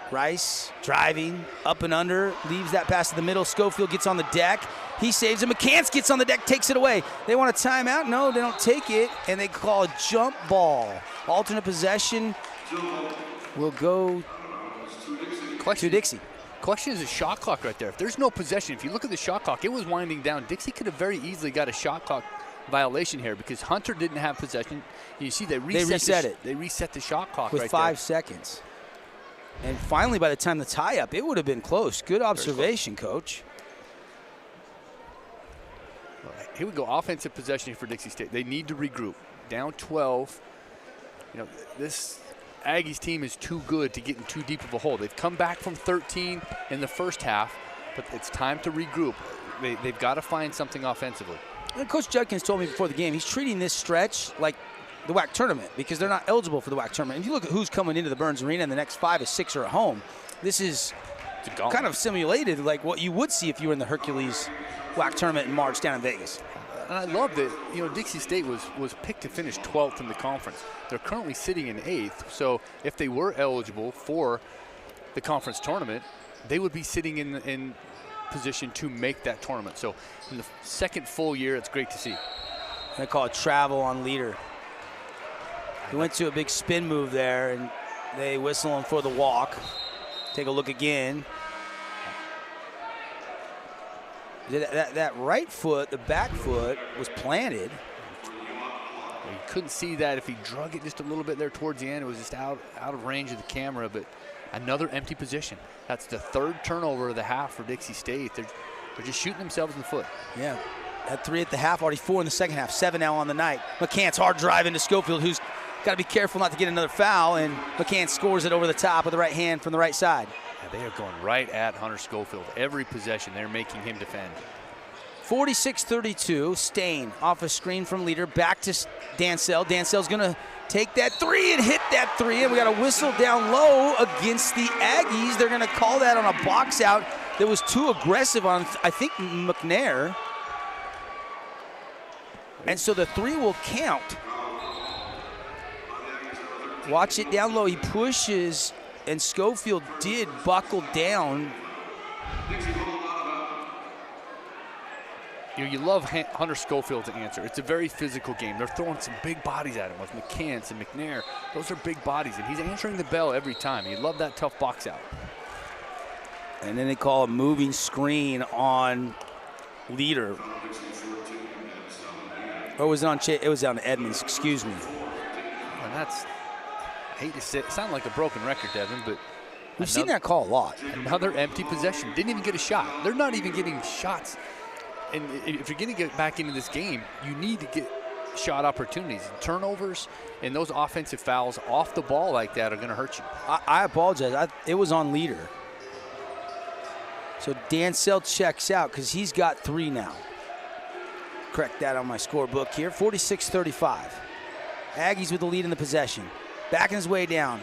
Rice driving up and under, leaves that pass to the middle. Schofield gets on the deck. He saves it. McCants gets on the deck, takes it away. They want a timeout. No, they don't take it, and they call a jump ball. Alternate possession will go to Dixie. Question is a shot clock right there. If there's no possession, if you look at the shot clock, it was winding down. Dixie could have very easily got a shot clock violation here because Hunter didn't have possession. You see they reset it. They reset the shot clock with right 5 there. seconds. And finally, by the time the tie-up, it would have been close. Good observation, Coach. Here we go, offensive possession for Dixie State. They need to regroup. Down 12. You know, this Aggies team is too good to get in too deep of a hole. They've come back from 13 in the first half, but it's time to regroup. They've got to find something offensively. And Coach Judkins told me before the game, he's treating this stretch like the WAC tournament because they're not eligible for the WAC tournament. If you look at who's coming into the Burns Arena and the next 5 or 6 are at home, this is kind of simulated like what you would see if you were in the Hercules WAC tournament in March down in Vegas. And I love that, you know, Dixie State was picked to finish 12th in the conference. They're currently sitting in 8th, so if they were eligible for the conference tournament, they would be sitting in position to make that tournament. So in the second full year, it's great to see. They call it travel on Leader. He went to a big spin move there, and they whistle him for the walk. Take a look again. That right foot, the back foot, was planted. You couldn't see that if he drug it just a little bit there towards the end. It was just out of range of the camera, but another empty position. That's the 3rd turnover of the half for Dixie State. They're just shooting themselves in the foot. Yeah, had 3 at the half, already 4 in the second half, 7 now on the night. McCants hard drive into Schofield, who's Got to be careful not to get another foul, and McCann scores it over the top with the right hand from the right side. Yeah, they are going right at Hunter Schofield. Every possession, they're making him defend. 46-32, Stain off a screen from leader, back to Dansell. Dansell's gonna take that three and hit that three, and we got a whistle down low against the Aggies. They're gonna call that on a box out that was too aggressive on, I think, McNair. And so the three will count. Watch it down low, he pushes, and Schofield did buckle down. You love Hunter Schofield's answer. It's a very physical game. They're throwing some big bodies at him with McCants and McNair. Those are big bodies, and he's answering the bell every time. You love that tough box out. And then they call a moving screen on leader. Or was it on it was on Edmonds, excuse me. And that's, I hate to say it, sound like a broken record, Devin, but we've seen that call a lot. Another empty possession. Didn't even get a shot. They're not even getting shots. And if you're going to get back into this game, you need to get shot opportunities. Turnovers and those offensive fouls off the ball like that are going to hurt you. I apologize. It was on leader. So Dansell checks out because he's got three now. Correct that on my scorebook here. 46-35. Aggies with the lead in the possession. Backing his way down.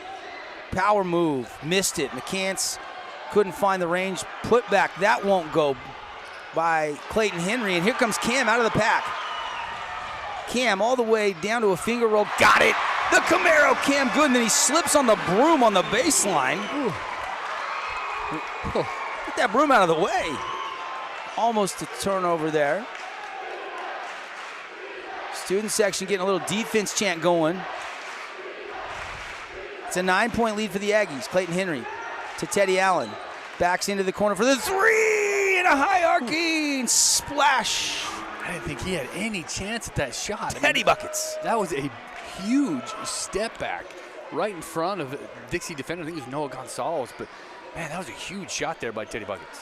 Power move. Missed it. McCants couldn't find the range. Put back. That won't go by Clayton Henry. And here comes Cam out of the pack. Cam all the way down to a finger roll. Got it. The Camaro Cam good. And then he slips on the broom on the baseline. Get that broom out of the way. Almost a turnover there. Student section getting a little defense chant going. It's a 9-point lead for the Aggies. Clayton Henry to Teddy Allen. Backs into the corner for the three and a high arcing splash. I didn't think he had any chance at that shot. Teddy buckets. That was a huge step back right in front of Dixie defender. I think it was Noah Gonzalez, but man, that was a huge shot there by Teddy Buckets.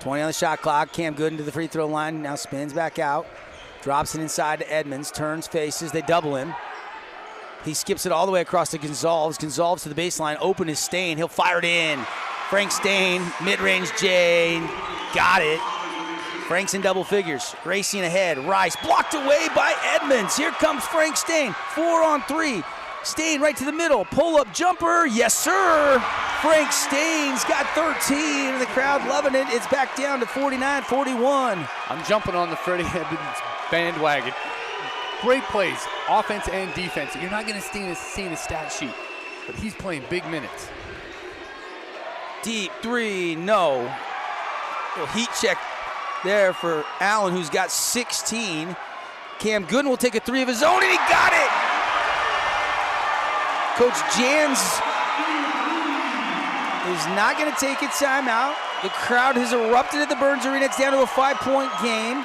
20 on the shot clock. Cam Gooden to the free throw line. Now spins back out. Drops it inside to Edmonds. Turns, faces. They double him. He skips it all the way across to Gonzalez. Gonzalez to the baseline. Open is Stain. He'll fire it in. Frank Stain, mid-range J. Got it. Frank's in double figures. Racing ahead. Rice blocked away by Edmonds. Here comes Frank Stain. 4 on 3. Stain right to the middle. Pull-up jumper. Yes, sir. Frank Stain's got 13, and the crowd loving it. It's back down to 49-41. I'm jumping on the Freddie Edmonds bandwagon. Great plays, offense and defense. You're not going to see in the stat sheet, but he's playing big minutes. Deep three, no. Little heat check there for Allen, who's got 16. Cam Gooden will take a three of his own, and he got it. Coach Jans is not going to take a timeout. The crowd has erupted at the Burns Arena. It's down to a 5-point game.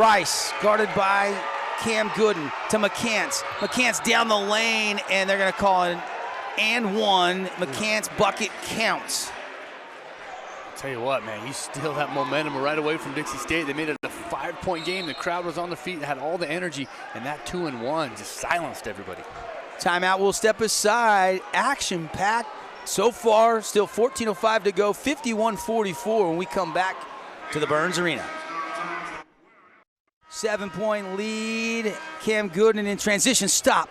Rice guarded by Cam Gooden to McCants. McCants down the lane, and they're going to call it and one. McCants bucket counts. Tell you what, man, you steal that momentum right away from Dixie State. They made it a 5-point game. The crowd was on their feet, had all the energy, and that 2-and-1 just silenced everybody. Timeout will step aside. Action-packed so far. Still 14:05 to go. 51-44 when we come back to the Burns Arena. 7-point lead. Cam Gooden in transition. Stop.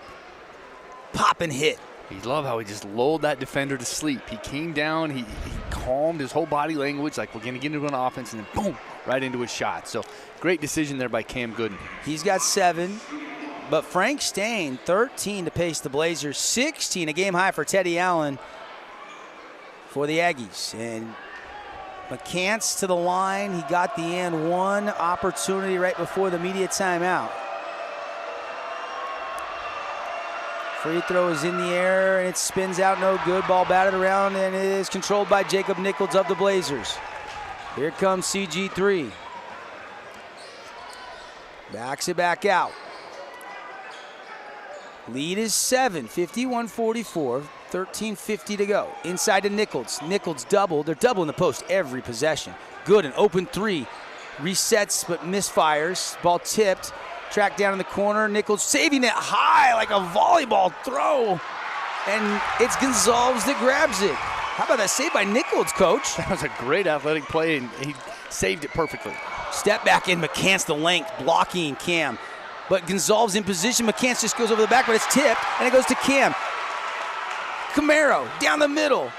Pop and hit. You love how he just lulled that defender to sleep. He came down. He calmed his whole body language, like we're going to get into an offense, and then boom, right into his shot. So great decision there by Cam Gooden. He's got 7. But Frank Stain, 13 to pace the Blazers, 16, a game high for Teddy Allen for the Aggies. And McCants to the line. He got the and one opportunity right before the media timeout. Free throw is in the air, and it spins out no good. Ball batted around, and it is controlled by Jacob Nichols of the Blazers. Here comes CG3. Backs it back out. Lead is 7, 51-44, 13:50 to go. Inside to Nichols. Nichols double. They're doubling the post every possession. Good, an open three. Resets but misfires. Ball tipped. tracked down in the corner. Nichols saving it high like a volleyball throw. And it's Gonzalez that grabs it. How about that save by Nichols, Coach? That was a great athletic play, and he saved it perfectly. Step back in, McCants the length, blocking Cam. But Gonzalez in position. McCants just goes over the back, but it's tipped, and it goes to Cam. Camaro down the middle.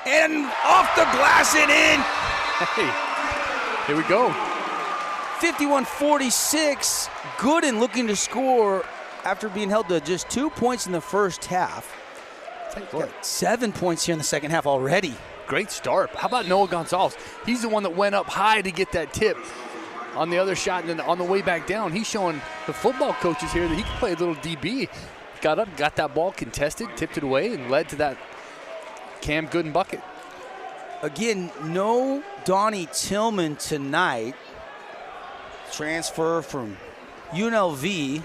And off the glass and in. Hey, here we go. 51-46. Gooden looking to score after being held to just 2 points in the first half. Got 7 points here in the second half already. Great start. How about Noah Gonzalez? He's the one that went up high to get that tip on the other shot, and then on the way back down, he's showing the football coaches here that he can play a little DB. Got up, got that ball contested, tipped it away, and led to that Cam Gooden bucket. Again, no Donnie Tillman tonight. Transfer from UNLV.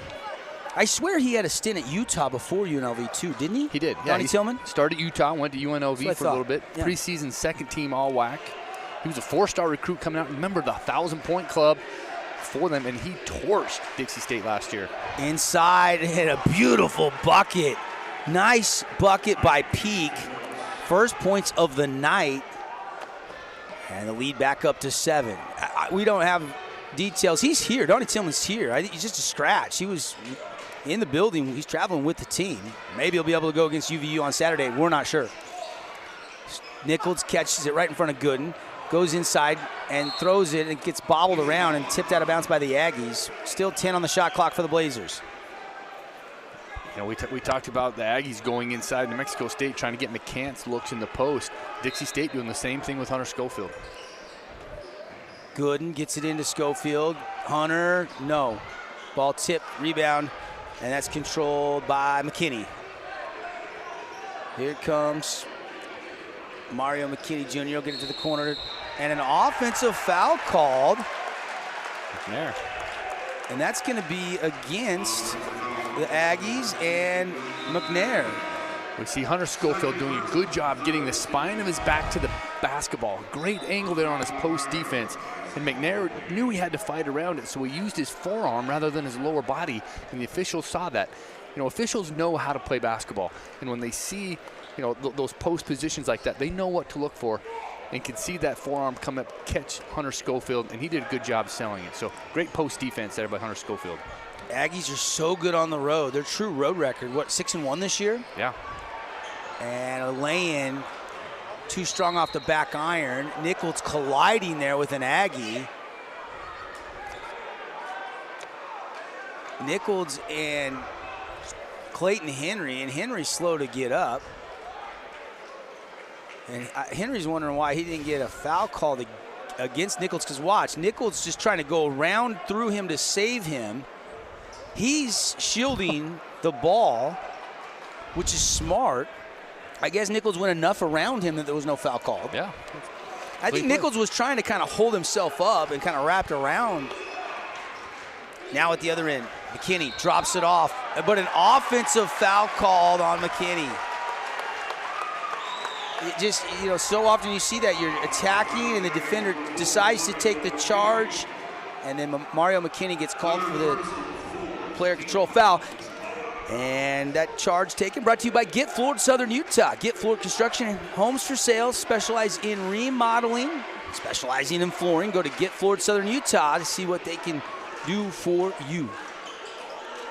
I swear he had a stint at Utah before UNLV too, didn't he? He did. Donnie Tillman? Started at Utah, went to UNLV for a little bit. Yeah. Preseason second team all-WAC. He was a 4-star recruit coming out. Remember the 1,000-point club for them, and he torched Dixie State last year. Inside, hit a beautiful bucket. Nice bucket by Peak. First points of the night. And the lead back up to 7. We don't have details. He's here. Donnie Tillman's here. I think he's just a scratch. He was in the building. He's traveling with the team. Maybe he'll be able to go against UVU on Saturday. We're not sure. Nichols catches it right in front of Gooden. Goes inside and throws it, and it gets bobbled around and tipped out of bounds by the Aggies. Still 10 on the shot clock for the Blazers. You know, we talked about the Aggies going inside New Mexico State, trying to get McCants looks in the post. Dixie State doing the same thing with Hunter Schofield. Gooden gets it into Schofield. Hunter, no. Ball tipped, rebound, and that's controlled by McKinney. Here comes Mario McKinney Jr. will get it to the corner, and an offensive foul called. There. And that's going to be against the Aggies and McNair. We see Hunter Schofield doing a good job getting the spine of his back to the basketball. Great angle there on his post defense. And McNair knew he had to fight around it, so he used his forearm rather than his lower body, and the officials saw that. You know, officials know how to play basketball, and when they see, you know, those post positions like that, they know what to look for and can see that forearm come up, catch Hunter Schofield, and he did a good job selling it. So great post defense there by Hunter Schofield. Aggies are so good on the road. Their true road record, what, 6-1 this year? Yeah. And a lay-in, too strong off the back iron. Nichols colliding there with an Aggie. Nichols and Clayton Henry, and Henry's slow to get up. And Henry's wondering why he didn't get a foul call against Nichols, because watch, Nichols just trying to go around through him to save him. He's shielding the ball, which is smart. I guess Nichols went enough around him that there was no foul called. Yeah. I think Nichols was trying to kind of hold himself up and kind of wrapped around. Now at the other end, McKinney drops it off, but an offensive foul called on McKinney. It just, you know, so often you see that you're attacking and the defender decides to take the charge, and then Mario McKinney gets called for the player control foul. And that charge taken, brought to you by Get Floored Southern Utah. Get Floored Construction and Homes for Sale, specialize in remodeling, specializing in flooring. Go to Get Floored Southern Utah to see what they can do for you.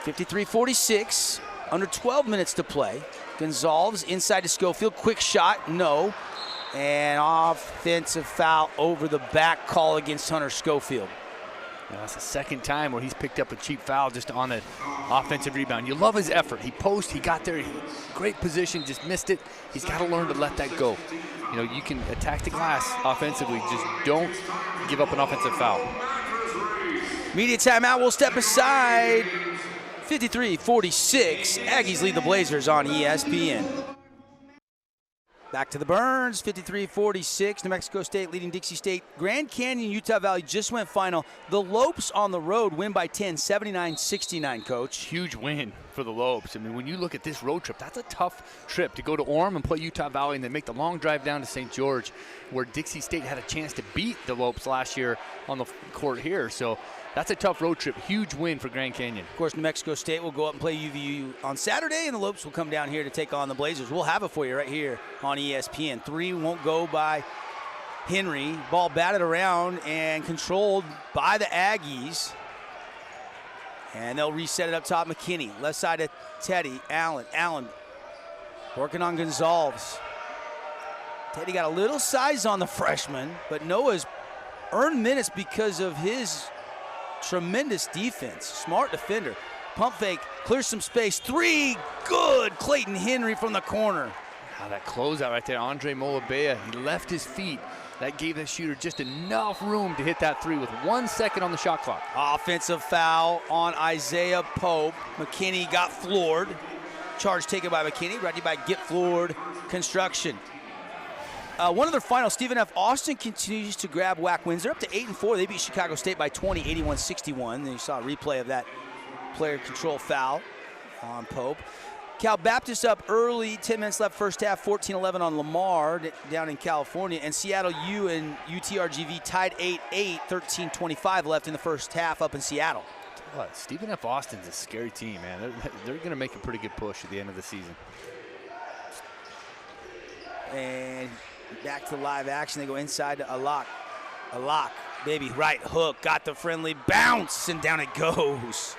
53-46, under 12 minutes to play. Gonzalez inside to Schofield, quick shot, no. And offensive foul over the back call against Hunter Schofield. Yeah, that's the second time where he's picked up a cheap foul just on an offensive rebound. You love his effort. He got there, great position, just missed it. He's got to learn to let that go. You know, you can attack the glass offensively, just don't give up an offensive foul. Media timeout, we'll step aside. 53-46, Aggies lead the Blazers on ESPN. Back to the Burns, 53-46, New Mexico State leading Dixie State. Grand Canyon, Utah Valley just went final. The Lopes on the road win by 10, 79-69, Coach. Huge win for the Lopes. I mean, when you look at this road trip, that's a tough trip to go to Orem and play Utah Valley and then make the long drive down to St. George, where Dixie State had a chance to beat the Lopes last year on the court here. So that's a tough road trip. Huge win for Grand Canyon. Of course, New Mexico State will go up and play UVU on Saturday, and the Lopes will come down here to take on the Blazers. We'll have it for you right here on ESPN. 3 won't go by Henry. Ball batted around and controlled by the Aggies. And they'll reset it up top. McKinney, left side of Teddy. Allen working on Gonzalez. Teddy got a little size on the freshman, but Noah's earned minutes because of his tremendous defense. Smart defender. Pump fake, clears some space. 3, good. Clayton Henry from the corner. Wow, that closeout right there, Andre Molabea, he left his feet. That gave the shooter just enough room to hit that 3 with 1 second on the shot clock. Offensive foul on Isaiah Pope. McKinney got floored. Charge taken by McKinney, brought to you by Get Floored Construction. One of their finals, Stephen F. Austin continues to grab WAC wins. They're up to 8-4. They beat Chicago State by 20, 81-61. Then you saw a replay of that player control foul on Pope. Cal Baptist up early, 10 minutes left first half, 14-11 on Lamar down in California. And Seattle U and UTRGV tied 8-8, 13-25 left in the first half up in Seattle. Stephen F. Austin's a scary team, man. They're going to make a pretty good push at the end of the season. And back to live action. They go inside to Alak. Alak, baby, right hook, got the friendly bounce, and down it goes.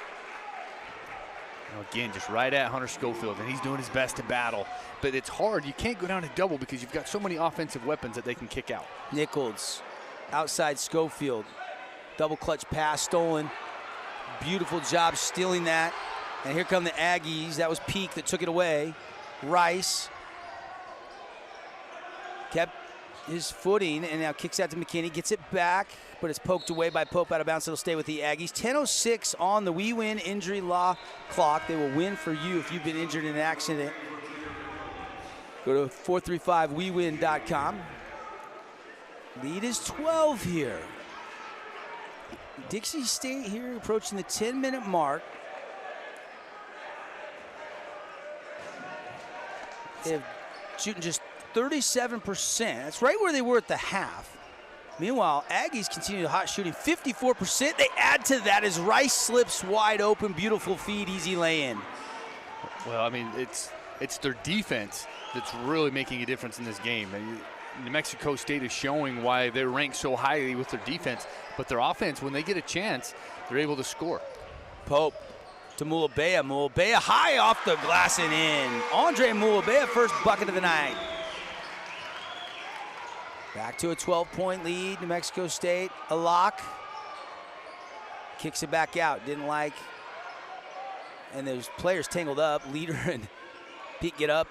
Again, just right at Hunter Schofield, and he's doing his best to battle. But it's hard. You can't go down to double because you've got so many offensive weapons that they can kick out. Nichols, outside Schofield. Double clutch pass stolen. Beautiful job stealing that. And here come the Aggies. That was Peak that took it away. Rice kept his footing and now kicks out to McKinney. Gets it back, but it's poked away by Pope out of bounds. It'll stay with the Aggies. 10:06 on the We Win injury law clock. They will win for you if you've been injured in an accident. Go to 435wewin.com. Lead is 12 here. Dixie State here approaching the 10-minute mark. They're shooting just 37%. That's right where they were at the half. Meanwhile, Aggies continue the hot shooting, 54%. They add to that as Rice slips wide open. Beautiful feed, easy lay-in. Well, I mean, it's their defense that's really making a difference in this game. New Mexico State is showing why they're ranked so highly with their defense, but their offense, when they get a chance, they're able to score. Pope to Mulabea. Mulabea high off the glass and in. Andre Mulabea, first bucket of the night. Back to a 12-point lead, New Mexico State. Alak kicks it back out. Didn't like. And there's players tangled up. Leader and Pete get up,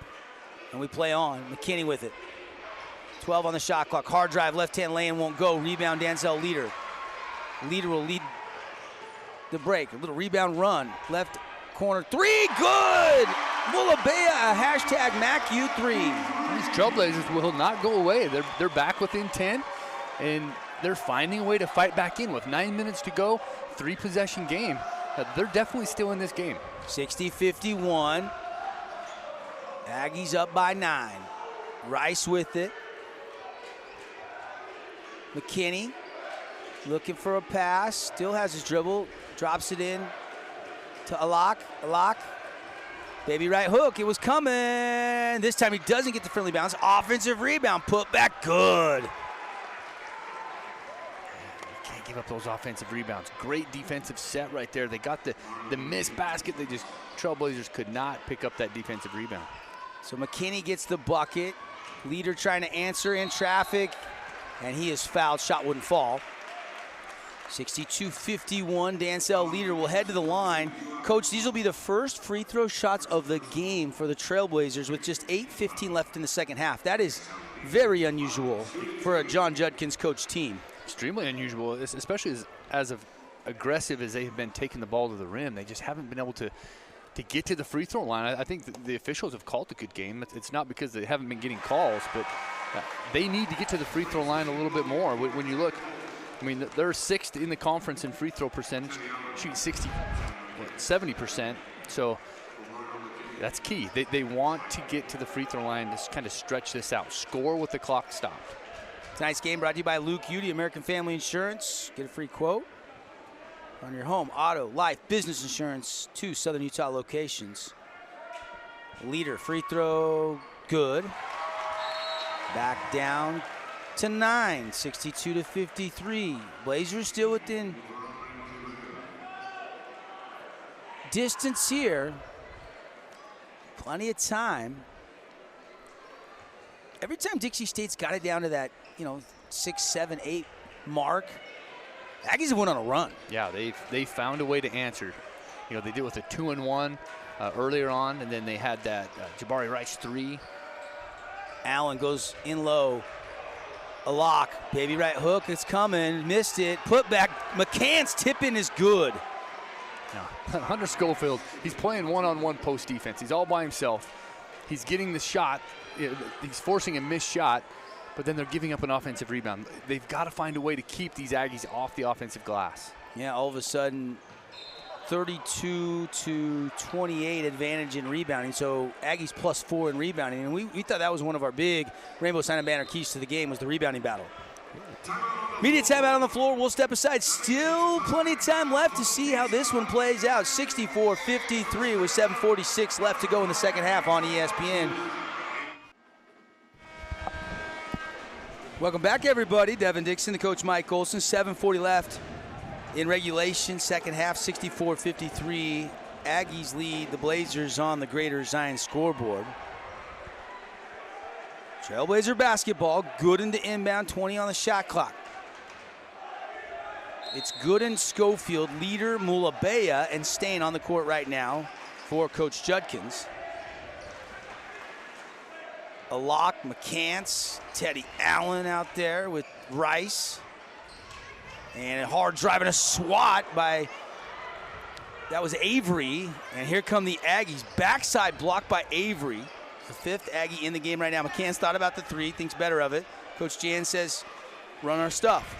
and we play on. McKinney with it. 12 on the shot clock. Hard drive, left-hand lane won't go. Rebound, Danzel Leader. Leader will lead the break. A little rebound run. Left corner. 3, good! Mulabea, a hashtag MacU3. These Trailblazers will not go away. They're back within 10, and they're finding a way to fight back in with 9 minutes to go, 3-possession game. They're definitely still in this game. 60-51. Aggies up by 9. Rice with it. McKinney looking for a pass. Still has his dribble. Drops it in to Alak. Alak. Baby right hook. It was coming. This time he doesn't get the friendly bounce. Offensive rebound. Put back good. You can't give up those offensive rebounds. Great defensive set right there. They got the missed basket. Trailblazers could not pick up that defensive rebound. So McKinney gets the bucket. Leader trying to answer in traffic. And he is fouled. Shot wouldn't fall. 62-51. Dancel Leader will head to the line. Coach, these will be the first free throw shots of the game for the Trailblazers with just 8:15 left in the second half. That is very unusual for a John Judkins coach team. Extremely unusual, especially as aggressive as they have been taking the ball to the rim. They just haven't been able to get to the free throw line. I think the officials have called a good game. It's not because they haven't been getting calls, but they need to get to the free throw line a little bit more. When you look, I mean, they're 6th in the conference in free throw percentage, shooting 70%. So that's key. They want to get to the free throw line to kind of stretch this out. Score with the clock stopped. Tonight's game brought to you by Luke Udy, American Family Insurance. Get a free quote on your home, auto, life, business insurance, 2 Southern Utah locations. Leader, free throw, good. Back down to 9, 62-53. Blazers still within distance here. Plenty of time. Every time Dixie State's got it down to that, 6, 7, 8 mark, Aggies have went on a run. Yeah, they found a way to answer. They did it with a 2-and-1 earlier on, and then they had that Jabari Rice 3. Allen goes in low. A lock, baby right hook, it's coming, missed it, put back. McCann's tip-in is good. Now, Hunter Schofield, he's playing one-on-one post defense. He's all by himself. He's getting the shot. He's forcing a missed shot, but then they're giving up an offensive rebound. They've got to find a way to keep these Aggies off the offensive glass. Yeah, all of a sudden, 32-28 advantage in rebounding. So Aggies +4 in rebounding. And we thought that was one of our big Rainbow Sign and Banner keys to the game was the rebounding battle. Media timeout on the floor. We'll step aside. Still plenty of time left to see how this one plays out. 64-53 with 7:46 left to go in the second half on ESPN. Welcome back, everybody. Devin Dixon, the coach Mike Olson. 7:40 left in regulation. Second half, 64-53. Aggies lead the Blazers on the Greater Zion scoreboard. Trailblazer basketball. Gooden to inbound, 20 on the shot clock. It's Gooden, Schofield, Leader, Mulabea, and Stain on the court right now for Coach Judkins. A lock, McCants, Teddy Allen out there with Rice. And a hard drive and a swat by, that was Avery. And here come the Aggies. Backside block by Avery. The 5th Aggie in the game right now. McCants thought about the 3, thinks better of it. Coach Jan says, run our stuff.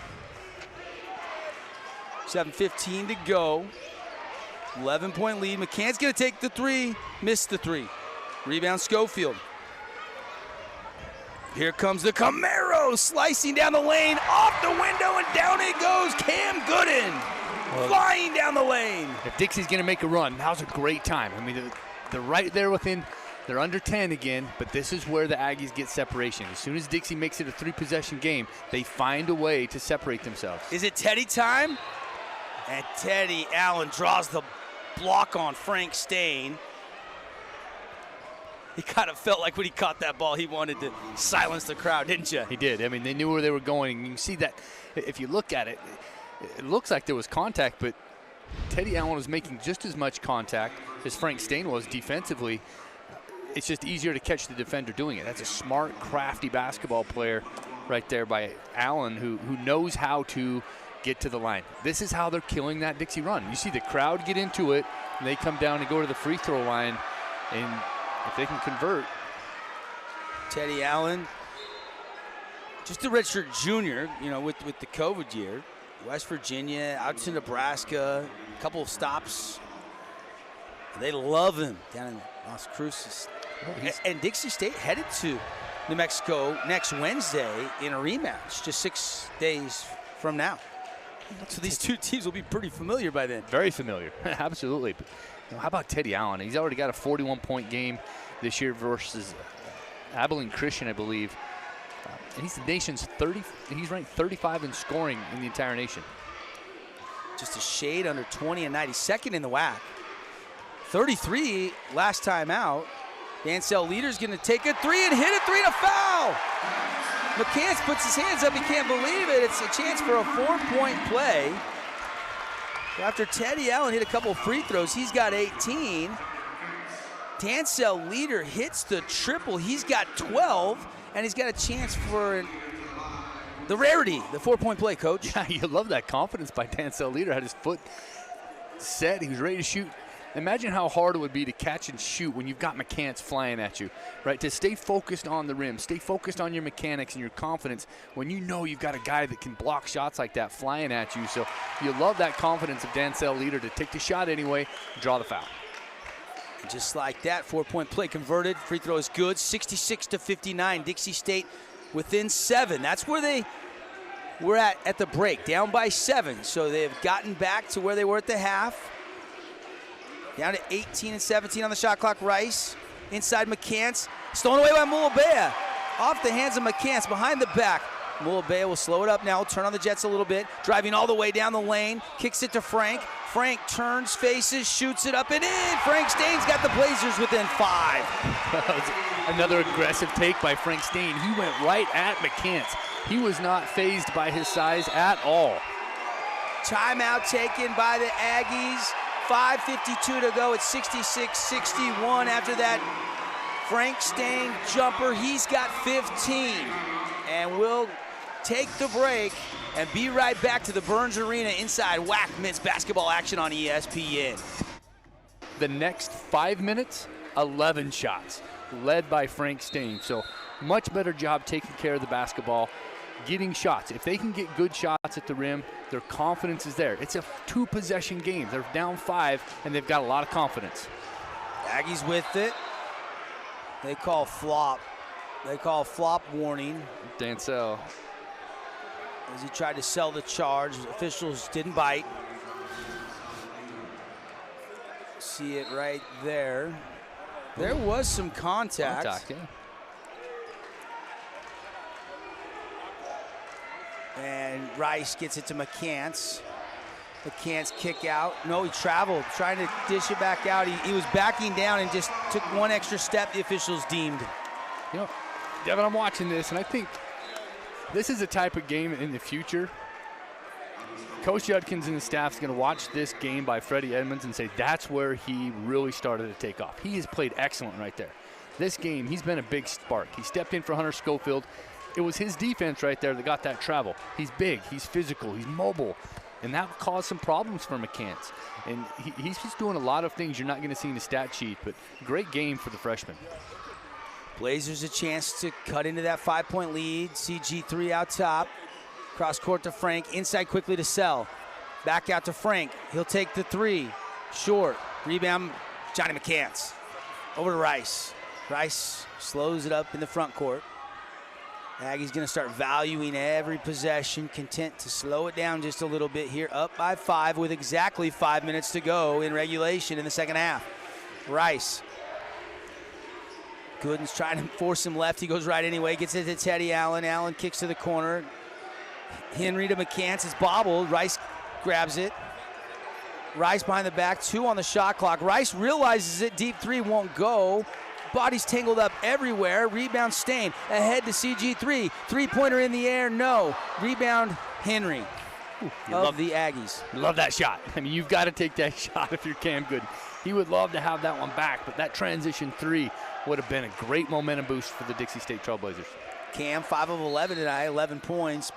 7:15 to go. 11-point lead. McCants gonna take the 3, missed the 3. Rebound Schofield. Here comes the Camaro, slicing down the lane, off the window, and down it goes Cam Gooden, flying down the lane. If Dixie's going to make a run, now's a great time. I mean, they're right there within, they're under 10 again, but this is where the Aggies get separation. As soon as Dixie makes it a 3-possession game, they find a way to separate themselves. Is it Teddy time? And Teddy Allen draws the block on Frank Stain. He kind of felt like when he caught that ball, he wanted to silence the crowd, didn't you? He did. I mean, they knew where they were going. You can see that if you look at it, it looks like there was contact, but Teddy Allen was making just as much contact as Frank Stain was defensively. It's just easier to catch the defender doing it. That's a smart, crafty basketball player right there by Allen who knows how to get to the line. This is how they're killing that Dixie run. You see the crowd get into it, and they come down and go to the free throw line, and if they can convert. Teddy Allen, just a redshirt junior, with the COVID year. West Virginia, out to Nebraska, a couple of stops. They love him down in Las Cruces. And Dixie State headed to New Mexico next Wednesday in a rematch, just 6 days from now. So these two teams will be pretty familiar by then. Very familiar, absolutely. But, how about Teddy Allen? He's already got a 41-point game this year versus Abilene Christian, I believe. And he's the nation's he's ranked 35 in scoring in the entire nation. Just a shade under 20 and 92nd in the WAC. 33 last time out. Dancel Leader's gonna take a 3 and hit a 3 and a foul. McCants puts his hands up, he can't believe it. It's a chance for a 4-point play. After Teddy Allen hit a couple free throws, he's got 18. Dancel Leader hits the triple, he's got 12, and he's got a chance for the rarity, the 4-point play, Coach. Yeah, you love that confidence by Dancel Leader. Had his foot set, he was ready to shoot. Imagine how hard it would be to catch and shoot when you've got McCants flying at you, right? To stay focused on the rim, stay focused on your mechanics and your confidence when you know you've got a guy that can block shots like that flying at you. So you love that confidence of Dancel Leader to take the shot anyway, draw the foul. And just like that, 4-point play converted. Free throw is good, 66-59. Dixie State within 7. That's where they we're at the break, down by 7. So they've gotten back to where they were at the half. Down to 18 and 17 on the shot clock. Rice inside McCants. Stolen away by Mulabea. Off the hands of McCants, behind the back. Mulabea will slow it up now, turn on the Jets a little bit. Driving all the way down the lane, kicks it to Frank. Frank turns, faces, shoots it up and in. Frank Stain's got the Blazers within 5. Another aggressive take by Frank Stain. He went right at McCants. He was not fazed by his size at all. Timeout taken by the Aggies. 5:52 to go. It's 66-61 after that Frank Stain jumper. He's got 15. And we'll take the break and be right back to the Burns Arena inside WAC Mitts basketball action on ESPN. The next 5 minutes, 11 shots, led by Frank Stain. So much better job taking care of the basketball, getting shots. If they can get good shots at the rim, their confidence is there. It's a 2-possession game. They're down 5, and they've got a lot of confidence. Aggies with it. They call flop. They call flop warning. Dancel. As he tried to sell the charge, officials didn't bite. See it right there. There was some contact. Yeah. And Rice gets it to McCants. McCants kick out. No, he traveled, trying to dish it back out. He was backing down and just took one extra step the officials deemed. You know, Devin, I'm watching this, and I think this is a type of game in the future. Coach Judkins and the staff is going to watch this game by Freddie Edmonds and say that's where he really started to take off. He has played excellent right there. This game, he's been a big spark. He stepped in for Hunter Schofield. It was his defense right there that got that travel. He's big, he's physical, he's mobile, and that caused some problems for McCants. And he's just doing a lot of things you're not going to see in the stat sheet, but great game for the freshman. Blazers a chance to cut into that 5-point lead. CG3 out top. Cross court to Frank. Inside quickly to Sell. Back out to Frank. He'll take the 3. Short. Rebound, Johnny McCants. Over to Rice. Rice slows it up in the front court. Aggie's going to start valuing every possession, content to slow it down just a little bit here. Up by 5 with exactly 5 minutes to go in regulation in the second half. Rice. Gooden's trying to force him left. He goes right anyway. Gets it to Teddy Allen. Allen kicks to the corner. Henry to McCants. It's bobbled. Rice grabs it. Rice behind the back. 2 on the shot clock. Rice realizes it. Deep 3 won't go. Body's tangled up everywhere. Rebound Stain. Ahead to CG3. 3-pointer in the air. No. Rebound Henry. Of the Aggies. You love that shot. I mean, you've got to take that shot if you're Cam Gooden. He would love to have that one back, but that transition 3 would have been a great momentum boost for the Dixie State Trailblazers. Cam, 5 of 11 tonight, 11 points,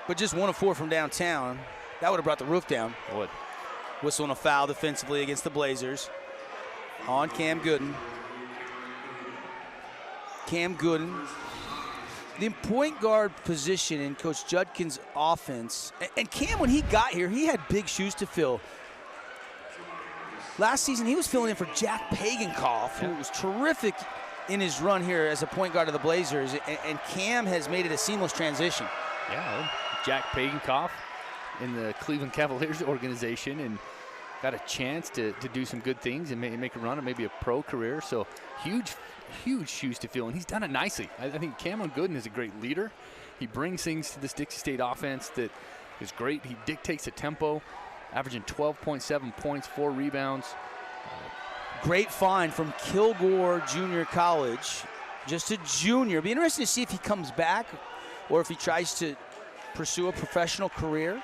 but just 1 of 4 from downtown. That would have brought the roof down. It would. Whistle and a foul defensively against the Blazers. On Cam Gooden. Cam Gooden. The point guard position in Coach Judkins' offense, and Cam, when he got here, he had big shoes to fill. Last season, he was filling in for Jack Pagankoff, who was terrific in his run here as a point guard of the Blazers, and Cam has made it a seamless transition. Yeah, Jack Pagankoff in the Cleveland Cavaliers organization and got a chance to do some good things and make a run at maybe a pro career. So huge shoes to fill, and he's done it nicely. I think Cameron Gooden is a great leader. He brings things to this Dixie State offense that is great. He dictates the tempo, averaging 12.7 points, 4 rebounds. Great find from Kilgore Junior College. Just a junior. Be interesting to see if he comes back or if he tries to pursue a professional career.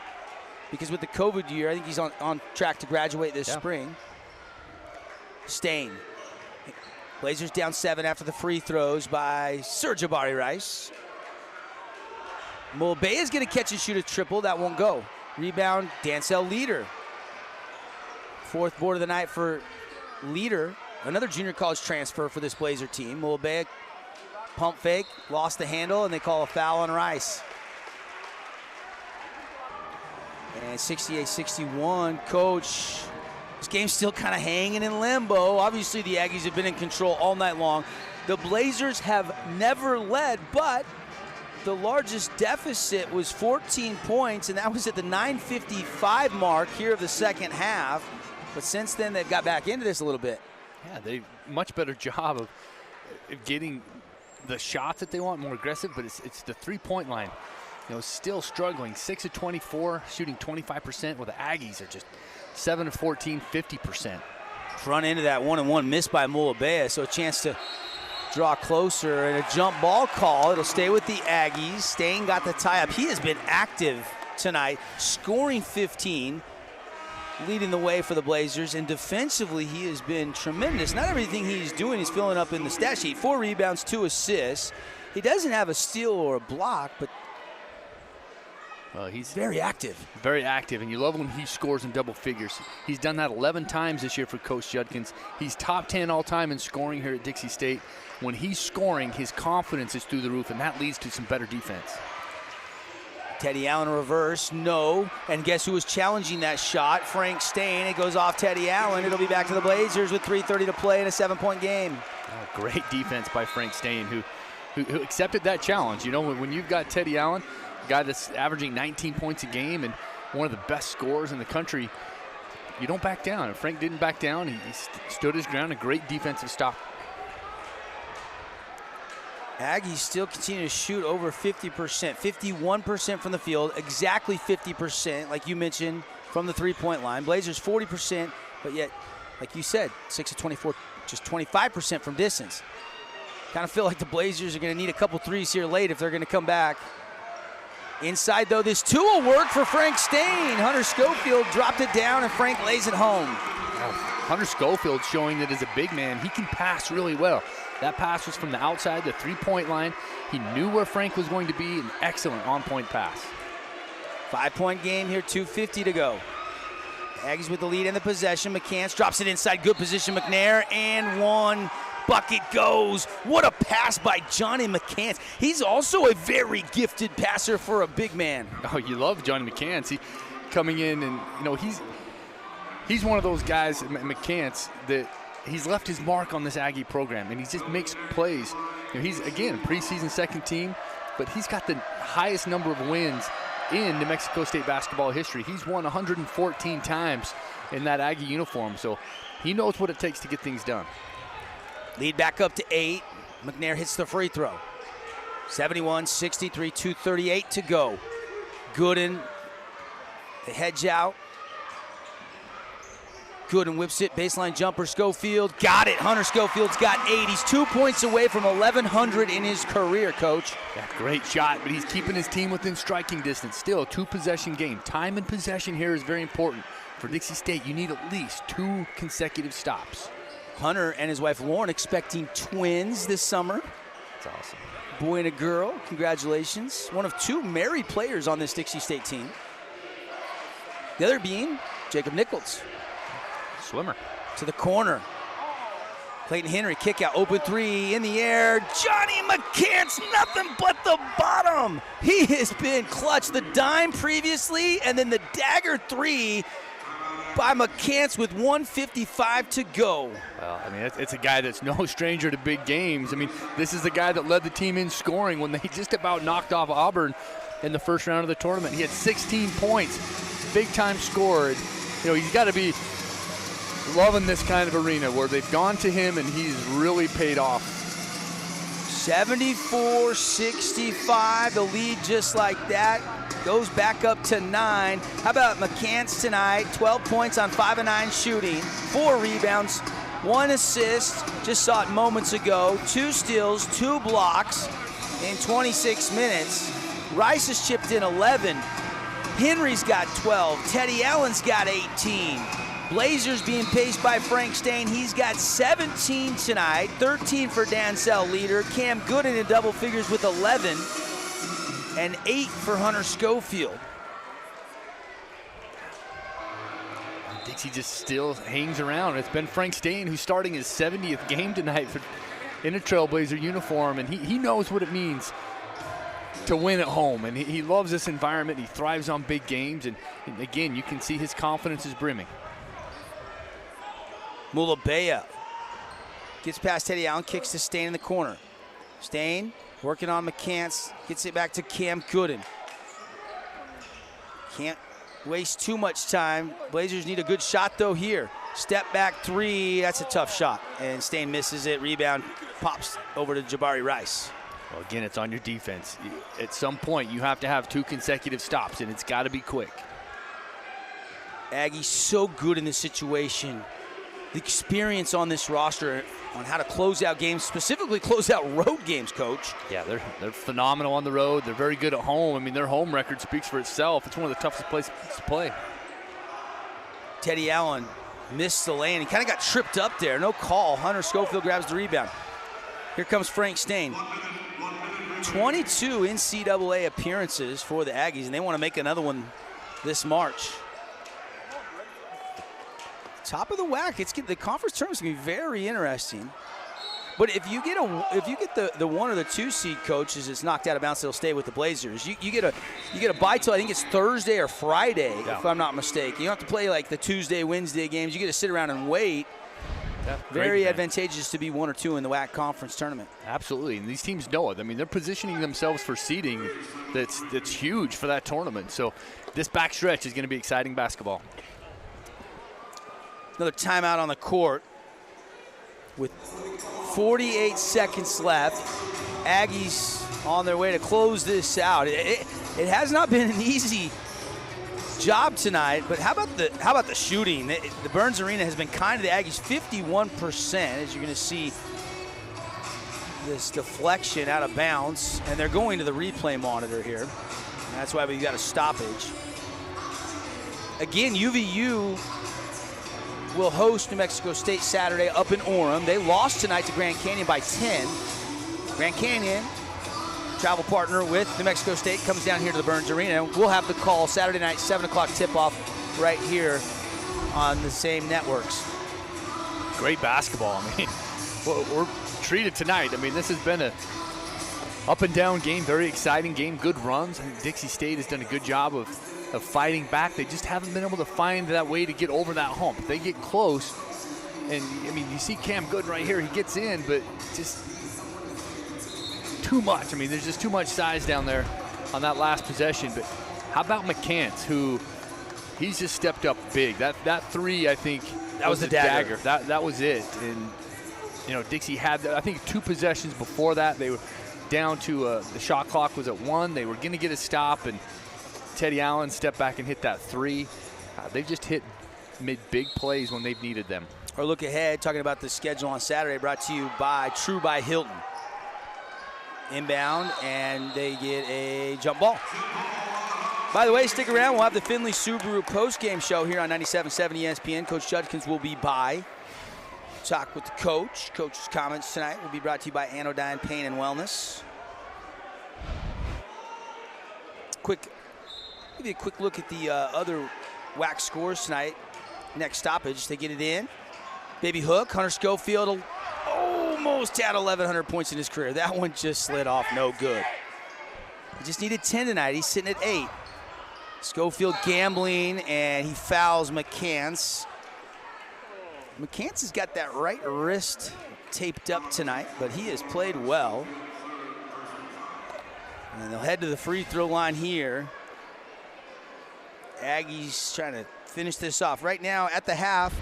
Because with the COVID year, I think he's on track to graduate this spring. Stain. Blazers down 7 after the free throws by Sir Jabari Rice. Mulabea is going to catch and shoot a triple. That won't go. Rebound, Dancel Leader. 4th board of the night for Leader. Another junior college transfer for this Blazer team. Mulabea, pump fake, lost the handle, and they call a foul on Rice. And 68-61, Coach. This game's still kind of hanging in limbo. Obviously, the Aggies have been in control all night long. The Blazers have never led, but the largest deficit was 14 points, and that was at the 9:55 mark here of the second half. But since then, they've got back into this a little bit. Yeah, they much better job of getting the shots that they want, more aggressive, but it's the three-point line. You know, still struggling. 6 of 24, shooting 25%, while the Aggies are just 7 of 14, 50%. Front end of that 1-and-1 missed by Mulabea, so a chance to draw closer, and a jump ball call. It'll stay with the Aggies. Stain got the tie-up. He has been active tonight, scoring 15, leading the way for the Blazers, and defensively he has been tremendous. Not everything he's doing is filling up in the stat sheet. 4 rebounds, 2 assists. He doesn't have a steal or a block, but he's very active. Very active, and you love when he scores in double figures. He's done that 11 times this year for Coach Judkins. He's top 10 all-time in scoring here at Dixie State. When he's scoring, his confidence is through the roof, and that leads to some better defense. Teddy Allen reverse, no. And guess who was challenging that shot? Frank Stain. It goes off Teddy Allen. It'll be back to the Blazers with 3:30 to play in a 7-point game. Oh, great defense by Frank Stain, who accepted that challenge. You know, when you've got Teddy Allen, a guy that's averaging 19 points a game and one of the best scorers in the country, you don't back down. And Frank didn't back down. He stood his ground. A great defensive stop. Aggies still continue to shoot over 50%, 51% from the field, exactly 50%, like you mentioned, from the three-point line. Blazers 40%, but yet, like you said, 6 of 24, just 25% from distance. Kind of feel like the Blazers are going to need a couple threes here late if they're going to come back. Inside, though, this two will work for Frank Stain. Hunter Schofield dropped it down, and Frank lays it home. Hunter Schofield showing that as a big man, he can pass really well. That pass was from the outside, the three-point line. He knew where Frank was going to be, an excellent on-point pass. 5-point game here, 2:50 to go. Aggies with the lead and the possession. McCants drops it inside, good position, McNair, and one. Bucket goes. What a pass by Johnny McCants. He's also a very gifted passer for a big man. Oh, you love Johnny McCants. He coming in, and you know he's one of those guys, McCants, that he's left his mark on this Aggie program, and he just makes plays. You know, he's, again, preseason second team, but he's got the highest number of wins in New Mexico State basketball history. He's won 114 times in that Aggie uniform, so he knows what it takes to get things done. Lead back up to 8. McNair hits the free throw. 71-63, 2:38 to go. Gooden, the hedge out. Gooden whips it, baseline jumper, Schofield, got it. Hunter Schofield's got 8. He's 2 points away from 1,100 in his career, Coach. Yeah, great shot, but he's keeping his team within striking distance. Still a 2-possession game. Time and possession here is very important. For Dixie State, you need at least 2 consecutive stops. Hunter and his wife Lauren expecting twins this summer. That's awesome. Boy and a girl, congratulations. One of 2 married players on this Dixie State team. The other being Jacob Nichols. Swimmer. To the corner. Clayton Henry, kick out, open 3 in the air. Johnny McCants, nothing but the bottom. He has been clutch. The dime previously, and then the dagger 3 by McCants with 1:55 to go. Well, I mean, it's a guy that's no stranger to big games. I mean, this is the guy that led the team in scoring when they just about knocked off Auburn in the first round of the tournament. He had 16 points, big-time scorer. You know, he's got to be loving this kind of arena where they've gone to him and he's really paid off. 74-65, the lead just like that. Goes back up to 9. How about McCants tonight? 12 points on 5 of 9 shooting, 4 rebounds, 1 assist. Just saw it moments ago. 2 steals, 2 blocks in 26 minutes. Rice has chipped in 11. Henry's got 12. Teddy Allen's got 18. Blazers being paced by Frank Stain. He's got 17 tonight, 13 for Dansell Leader. Cam Gooden in double figures with 11, and 8 for Hunter Schofield. Dixie just still hangs around. It's been Frank Stain who's starting his 70th game tonight in a Trailblazer uniform, and he knows what it means to win at home, and he loves this environment. He thrives on big games, and again, you can see his confidence is brimming. Mulabea gets past Teddy Allen, kicks to Stain in the corner. Stain Working on McCants, gets it back to Cam Gooden. Can't waste too much time. Blazers need a good shot though here. Step back three, that's a tough shot. And Stain misses it, rebound pops over to Jabari Rice. Well, again, it's on your defense. At some point, you have to have 2 consecutive stops, and it's got to be quick. Aggies so good in this situation. The experience on this roster on how to close out games, specifically close out road games, Coach. Yeah, they're phenomenal on the road. They're very good at home. I mean, their home record speaks for itself. It's one of the toughest places to play. Teddy Allen missed the lane. He kind of got tripped up there. No call. Hunter Schofield grabs the rebound. Here comes Frank Stain. 22 NCAA appearances for the Aggies, and they want to make another one this March. Top of the WAC. The conference tournament's gonna be very interesting. But if you get the 1 or the 2 seed, coaches, it's knocked out of bounds, they'll stay with the Blazers. You get a bye till I think it's Thursday or Friday, if I'm not mistaken. You don't have to play like the Tuesday, Wednesday games. You get to sit around and wait. Yeah, very advantageous to be 1 or 2 in the WAC conference tournament. Absolutely, and these teams know it. I mean, they're positioning themselves for seeding that's huge for that tournament. So this backstretch is going to be exciting basketball. Another timeout on the court with 48 seconds left. Aggies on their way to close this out. It has not been an easy job tonight, but how about the shooting? The Burns Arena has been kind to the Aggies, 51%, as you're going to see this deflection out of bounds, and they're going to the replay monitor here. And that's why we've got a stoppage. Again, UVU will host New Mexico State Saturday up in Orem. They lost tonight to Grand Canyon by 10. Grand Canyon, travel partner with New Mexico State, comes down here to the Burns Arena. We'll have the call Saturday night, 7 o'clock tip-off right here on the same networks. Great basketball. I mean, we're treated tonight. I mean, this has been a up-and-down game, very exciting game, good runs. I think Dixie State has done a good job of fighting back. They just haven't been able to find that way to get over that hump. They get close, and, I mean, you see Cam Gooden right here. He gets in, but just too much. I mean, there's just too much size down there on that last possession. But how about McCants, who he's just stepped up big. That three, I think, that was the dagger. That was it. And, you know, Dixie had, I think, 2 possessions before that. They were down to the shot clock was at 1. They were going to get a stop, and Teddy Allen stepped back and hit that 3. They've just made big plays when they've needed them. Our look ahead, talking about the schedule on Saturday, brought to you by True by Hilton. Inbound, and they get a jump ball. By the way, stick around. We'll have the Findlay Subaru post-game show here on 97.7 ESPN. Coach Judkins will be by. Talk with the coach. Coach's comments tonight will be brought to you by Anodyne Pain and Wellness. Give you a quick look at the other WAC scores tonight. Next stoppage, they get it in. Baby hook, Hunter Schofield almost had 1,100 points in his career. That one just slid off, no good. He just needed 10 tonight. He's sitting at 8. Schofield gambling, and he fouls McCants. McCants has got that right wrist taped up tonight, but he has played well. And they'll head to the free throw line here. Aggies trying to finish this off. Right now at the half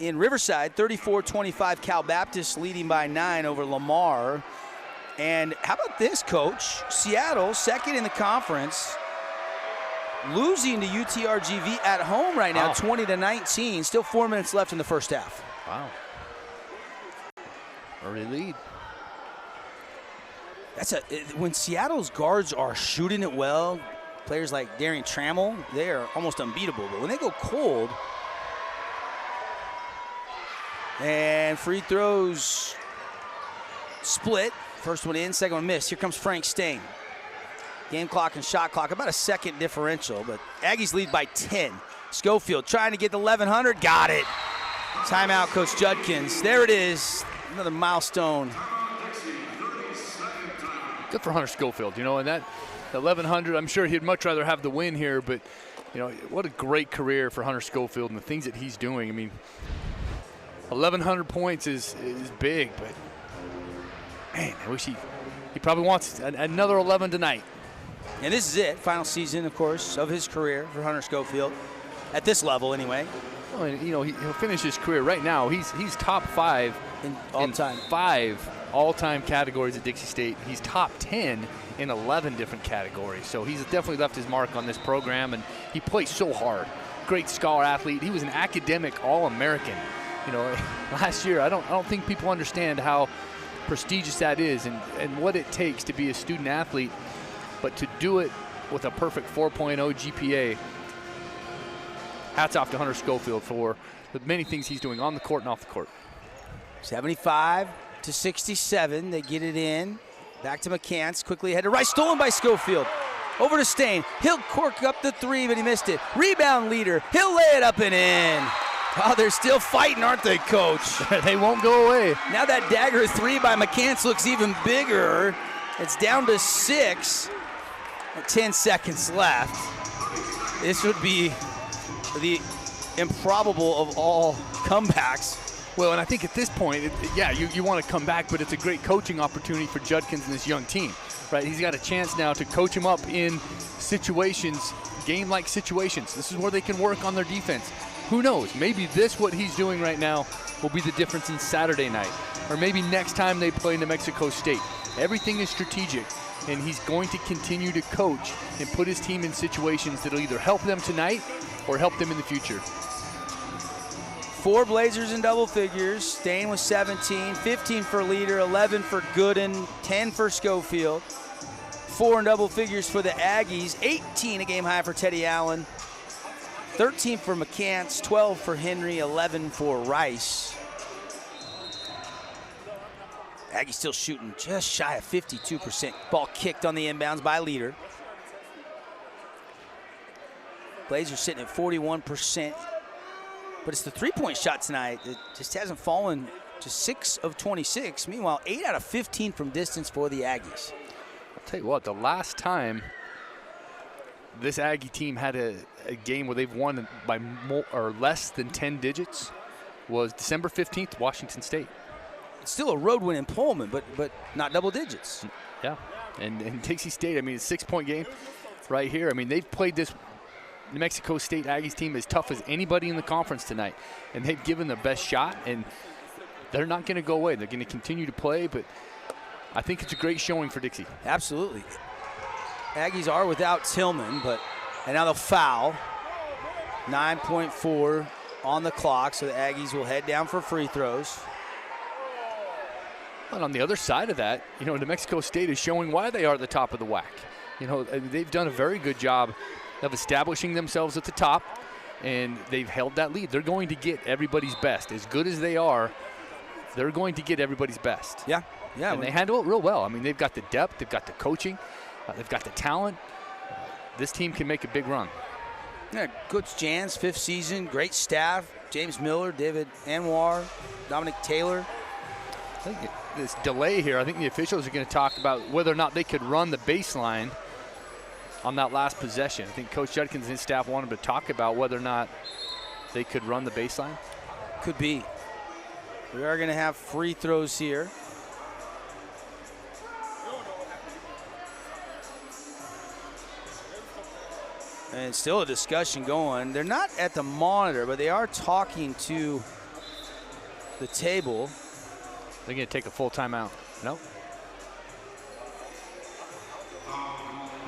in Riverside, 34-25 Cal Baptist leading by 9 over Lamar. And how about this, Coach? Seattle, second in the conference, losing to UTRGV at home right now, 20-19. Still 4 minutes left in the first half. Wow. Early lead. When Seattle's guards are shooting it well, players like Darian Trammell, they are almost unbeatable. But when they go cold, and free throws split. First one in, second one missed. Here comes Frank Stain. Game clock and shot clock, about a second differential, but Aggies lead by 10. Schofield trying to get the 1,100, got it. Timeout, Coach Judkins. There it is, another milestone. Good for Hunter Schofield, you know, and that 1,100, I'm sure he'd much rather have the win here, but, you know, what a great career for Hunter Schofield and the things that he's doing. I mean, 1,100 points is big, but, man, I wish he he probably wants another 11 tonight. And this is it, final season, of course, of his career for Hunter Schofield, at this level anyway. Well, and, you know, he'll finish his career right now. He's top 5 in 5 all-time categories at Dixie State. He's top 10 in 11 different categories. So he's definitely left his mark on this program, and he plays so hard. Great scholar athlete. He was an academic All-American. You know, last year, I don't think people understand how prestigious that is and what it takes to be a student athlete, but to do it with a perfect 4.0 GPA. Hats off to Hunter Schofield for the many things he's doing on the court and off the court. 75-67, they get it in. Back to McCants, quickly ahead to Rice, stolen by Schofield. Over to Stain, he'll cork up the 3, but he missed it. Rebound leader, he'll lay it up and in. Oh, they're still fighting, aren't they, Coach? They won't go away. Now that dagger 3 by McCants looks even bigger. It's down to 6. 10 seconds left. This would be the improbable of all comebacks. Well, and I think at this point, you want to come back, but it's a great coaching opportunity for Judkins and this young team, right? He's got a chance now to coach him up in situations, game-like situations. This is where they can work on their defense. Who knows? Maybe what he's doing right now will be the difference in Saturday night, or maybe next time they play New Mexico State. Everything is strategic, and he's going to continue to coach and put his team in situations that will either help them tonight or help them in the future. 4 Blazers in double figures. Stain with 17, 15 for Leader, 11 for Gooden, 10 for Schofield. 4 in double figures for the Aggies, 18 a game high for Teddy Allen, 13 for McCants, 12 for Henry, 11 for Rice. Aggies still shooting just shy of 52%. Ball kicked on the inbounds by Leader. Blazers sitting at 41%. But it's the three-point shot tonight that just hasn't fallen to 6 of 26. Meanwhile, 8 out of 15 from distance for the Aggies. I'll tell you what, the last time this Aggie team had a game where they've won by more or less than 10 digits was December 15th, Washington State. It's still a road win in Pullman, but not double digits. Yeah, and Dixie State, I mean, it's a 6-point game right here. I mean, they've played this New Mexico State Aggies team as tough as anybody in the conference tonight, and they've given their best shot, and they're not going to go away. They're going to continue to play, but I think it's a great showing for Dixie. Absolutely. Aggies are without Tillman, and now they'll foul. 9.4 on the clock, so the Aggies will head down for free throws. And on the other side of that, you know, New Mexico State is showing why they are at the top of the WAC. You know, they've done a very good job of establishing themselves at the top, and they've held that lead. They're going to get everybody's best. As good as they are, they're going to get everybody's best. Yeah. And they handle it real well. I mean, they've got the depth, they've got the coaching, they've got the talent. This team can make a big run. Yeah, Coach Jan's 5th season, great staff. James Miller, David Anwar, Dominic Taylor. I think this delay here, I think the officials are going to talk about whether or not they could run the baseline on that last possession. I think Coach Judkins and his staff wanted to talk about whether or not they could run the baseline. Could be. We are going to have free throws here. And still a discussion going. They're not at the monitor, but they are talking to the table. They're going to take a full timeout. No.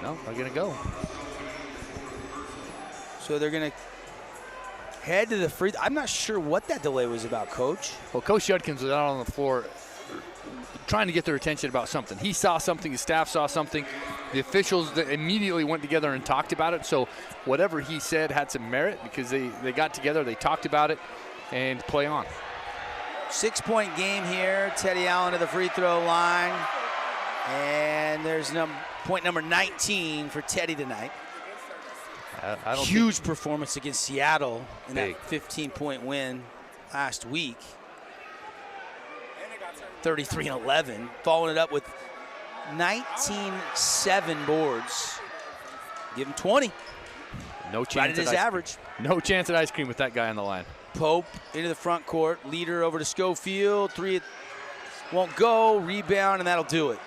No, they're going to go. So they're going to head to the free. I'm not sure what that delay was about, Coach. Well, Coach Judkins was out on the floor trying to get their attention about something. He saw something, his staff saw something. The officials immediately went together and talked about it. So whatever he said had some merit because they got together, they talked about it, and play on. 6-point game here. Teddy Allen to the free throw line. And there's point number 19 for Teddy tonight. Huge performance against Seattle in that 15-point win last week. 33-11, following it up with 19-7 boards. Give him 20. No chance right at his average. No chance at ice cream with that guy on the line. Pope into the front court. Leader over to Schofield. 3 won't go. Rebound, and that'll do it.